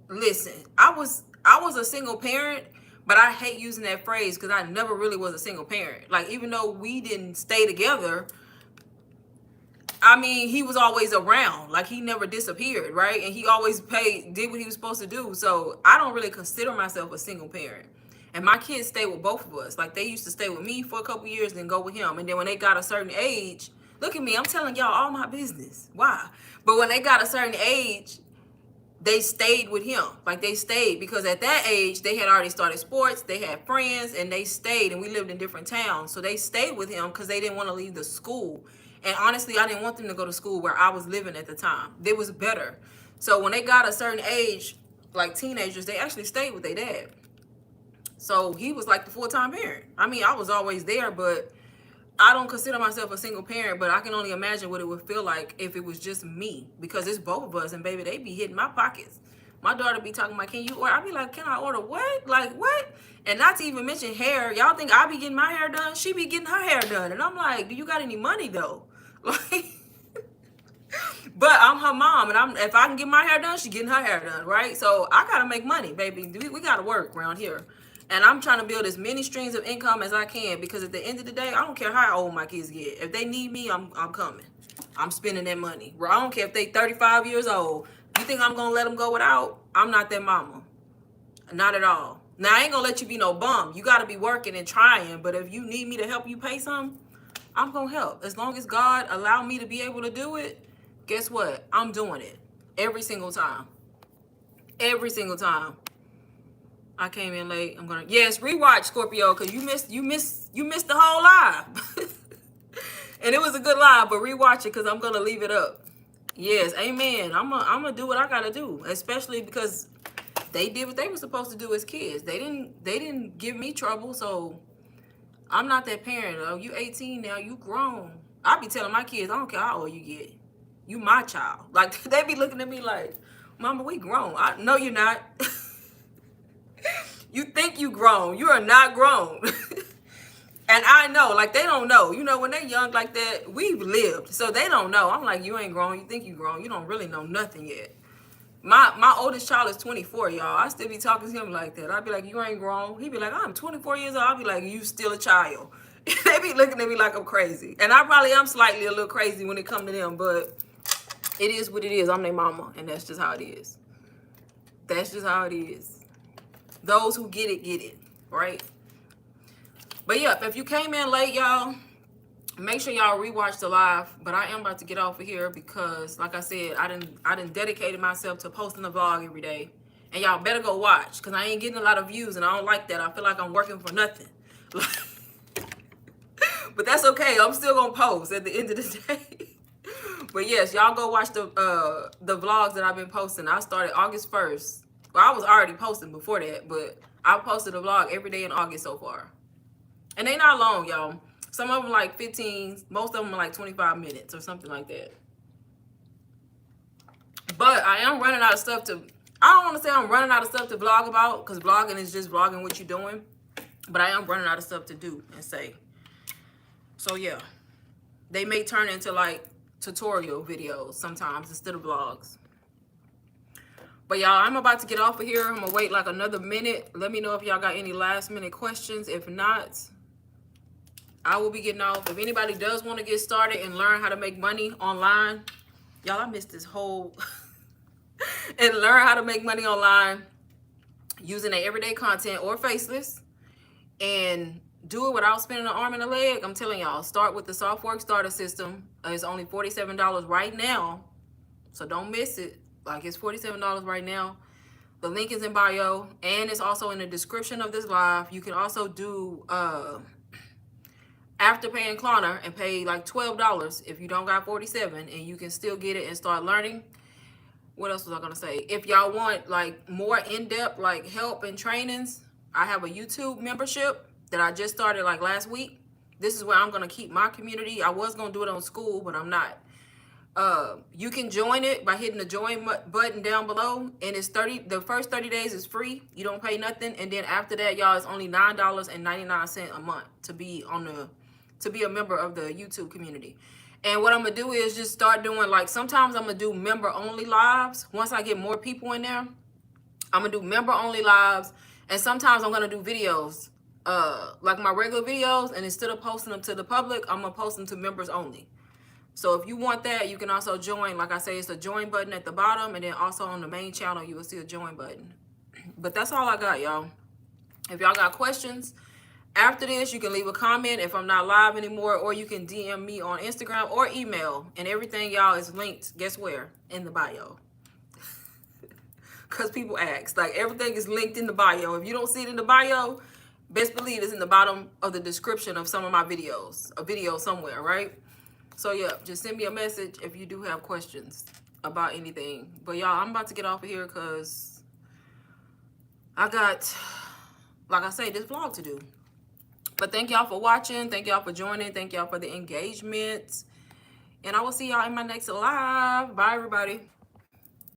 listen, I was a single parent, but I hate using that phrase because I never really was a single parent. Like, even though we didn't stay together, I mean, he was always around. Like, he never disappeared, right? And he always did what he was supposed to do. So I don't really consider myself a single parent. And my kids stay with both of us. Like, they used to stay with me for a couple years, then go with him. And then when they got a certain age, look at me, I'm telling y'all all my business. Why? But when they got a certain age, they stayed with him. Like, they stayed because at that age, they had already started sports, they had friends, and they stayed, and we lived in different towns. So they stayed with him because they didn't want to leave the school. And honestly, I didn't want them to go to school where I was living at the time. It was better. So when they got a certain age, like teenagers, they actually stayed with their dad. So he was like the full-time parent. I mean, I was always there, but I don't consider myself a single parent, but I can only imagine what it would feel like if it was just me, because it's both of us, and baby, they be hitting my pockets. My daughter be talking about, can you order? I be like, can I order what? Like, what? And not to even mention hair. Y'all think I be getting my hair done? She be getting her hair done. And I'm like, do you got any money though? Like, but I'm her mom, and if I can get my hair done, she getting her hair done, right? So I gotta make money, baby. We gotta work around here. And I'm trying to build as many streams of income as I can, because at the end of the day, I don't care how old my kids get. If they need me, I'm coming. I'm spending that money. I don't care if they 35 years old. You think I'm going to let them go without? I'm not their mama. Not at all. Now, I ain't going to let you be no bum. You got to be working and trying. But if you need me to help you pay something, I'm going to help. As long as God allow me to be able to do it, guess what? I'm doing it. Every single time. Every single time. I came in late. I'm gonna rewatch Scorpio, because you missed the whole live. And it was a good live, but rewatch it because I'm gonna leave it up. Yes, amen. I'm gonna do what I gotta do, especially because they did what they were supposed to do as kids. They didn't give me trouble, so I'm not that parent. Oh, you 18 now, you grown. I be telling my kids, I don't care how old you get, you my child. Like, they be looking at me like, Mama, we grown. No, you're not. You think you grown. You are not grown. And I know, like, they don't know. You know, when they young like that, we've lived. So they don't know. I'm like, you ain't grown. You think you grown. You don't really know nothing yet. My oldest child is 24, y'all. I still be talking to him like that. I'd be like, you ain't grown. He'd be like, I'm 24 years old. I'll be like, you still a child. They be looking at me like I'm crazy. And I probably am slightly a little crazy when it come to them, but it is what it is. I'm their mama, and that's just how it is. That's just how it is. Those who get it, right? But yeah, if you came in late, y'all, make sure y'all rewatch the live. But I am about to get off of here because, like I said, I didn't dedicated myself to posting a vlog every day. And y'all better go watch, because I ain't getting a lot of views, and I don't like that. I feel like I'm working for nothing. But that's okay. I'm still gonna post at the end of the day. But yes, y'all go watch the vlogs that I've been posting. I started August 1st. Well, I was already posting before that, but I posted a vlog every day in August so far. And they not long, y'all. Some of them like 15, most of them are like 25 minutes or something like that. But I am running out of stuff to, I don't want to say I'm running out of stuff to vlog about, because vlogging is just vlogging what you're doing. But I am running out of stuff to do and say. So yeah, they may turn into like tutorial videos sometimes instead of vlogs. But y'all, I'm about to get off of here. I'm gonna wait like another minute. Let me know if y'all got any last minute questions. If not, I will be getting off. If anybody does want to get started and learn how to make money online, y'all, I missed this whole and learn how to make money online using their everyday content or faceless, and do it without spending an arm and a leg, I'm telling y'all, start with the Softwork Starter System. It's only $47 right now, so don't miss it. Like, it's $47 right now. The link is in bio, and it's also in the description of this live. You can also do Afterpay and Klarna and pay like $12 if you don't got 47, and you can still get it and start learning. What else was I gonna say? If y'all want like more in-depth like help and trainings, I have a YouTube membership that I just started like last week. This is where I'm gonna keep my community. I was gonna do it on school, but I'm not. You can join it by hitting the join button down below, and it's the first 30 days is free. You don't pay nothing, and then after that, y'all, it's only $9.99 a month to be a member of the YouTube community. And what I'm gonna do is just start doing, like, sometimes I'm gonna do member only lives. Once I get more people in there, I'm gonna do member only lives, and sometimes I'm gonna do videos, like my regular videos, and instead of posting them to the public, I'm gonna post them to members only. So if you want that, you can also join. Like I say, it's a join button at the bottom, and then also on the main channel, you will see a join button. But that's all I got, y'all. If y'all got questions after this, you can leave a comment if I'm not live anymore, or you can DM me on Instagram or email, and everything, y'all, is linked, guess where? In the bio. Because people ask, like, everything is linked in the bio. If you don't see it in the bio, best believe it's in the bottom of the description of some of my videos, a video somewhere, right? So yeah, just send me a message if you do have questions about anything. But y'all, I'm about to get off of here because I got, like I say, this vlog to do. But thank y'all for watching. Thank y'all for joining. Thank y'all for the engagement. And I will see y'all in my next live. Bye, everybody.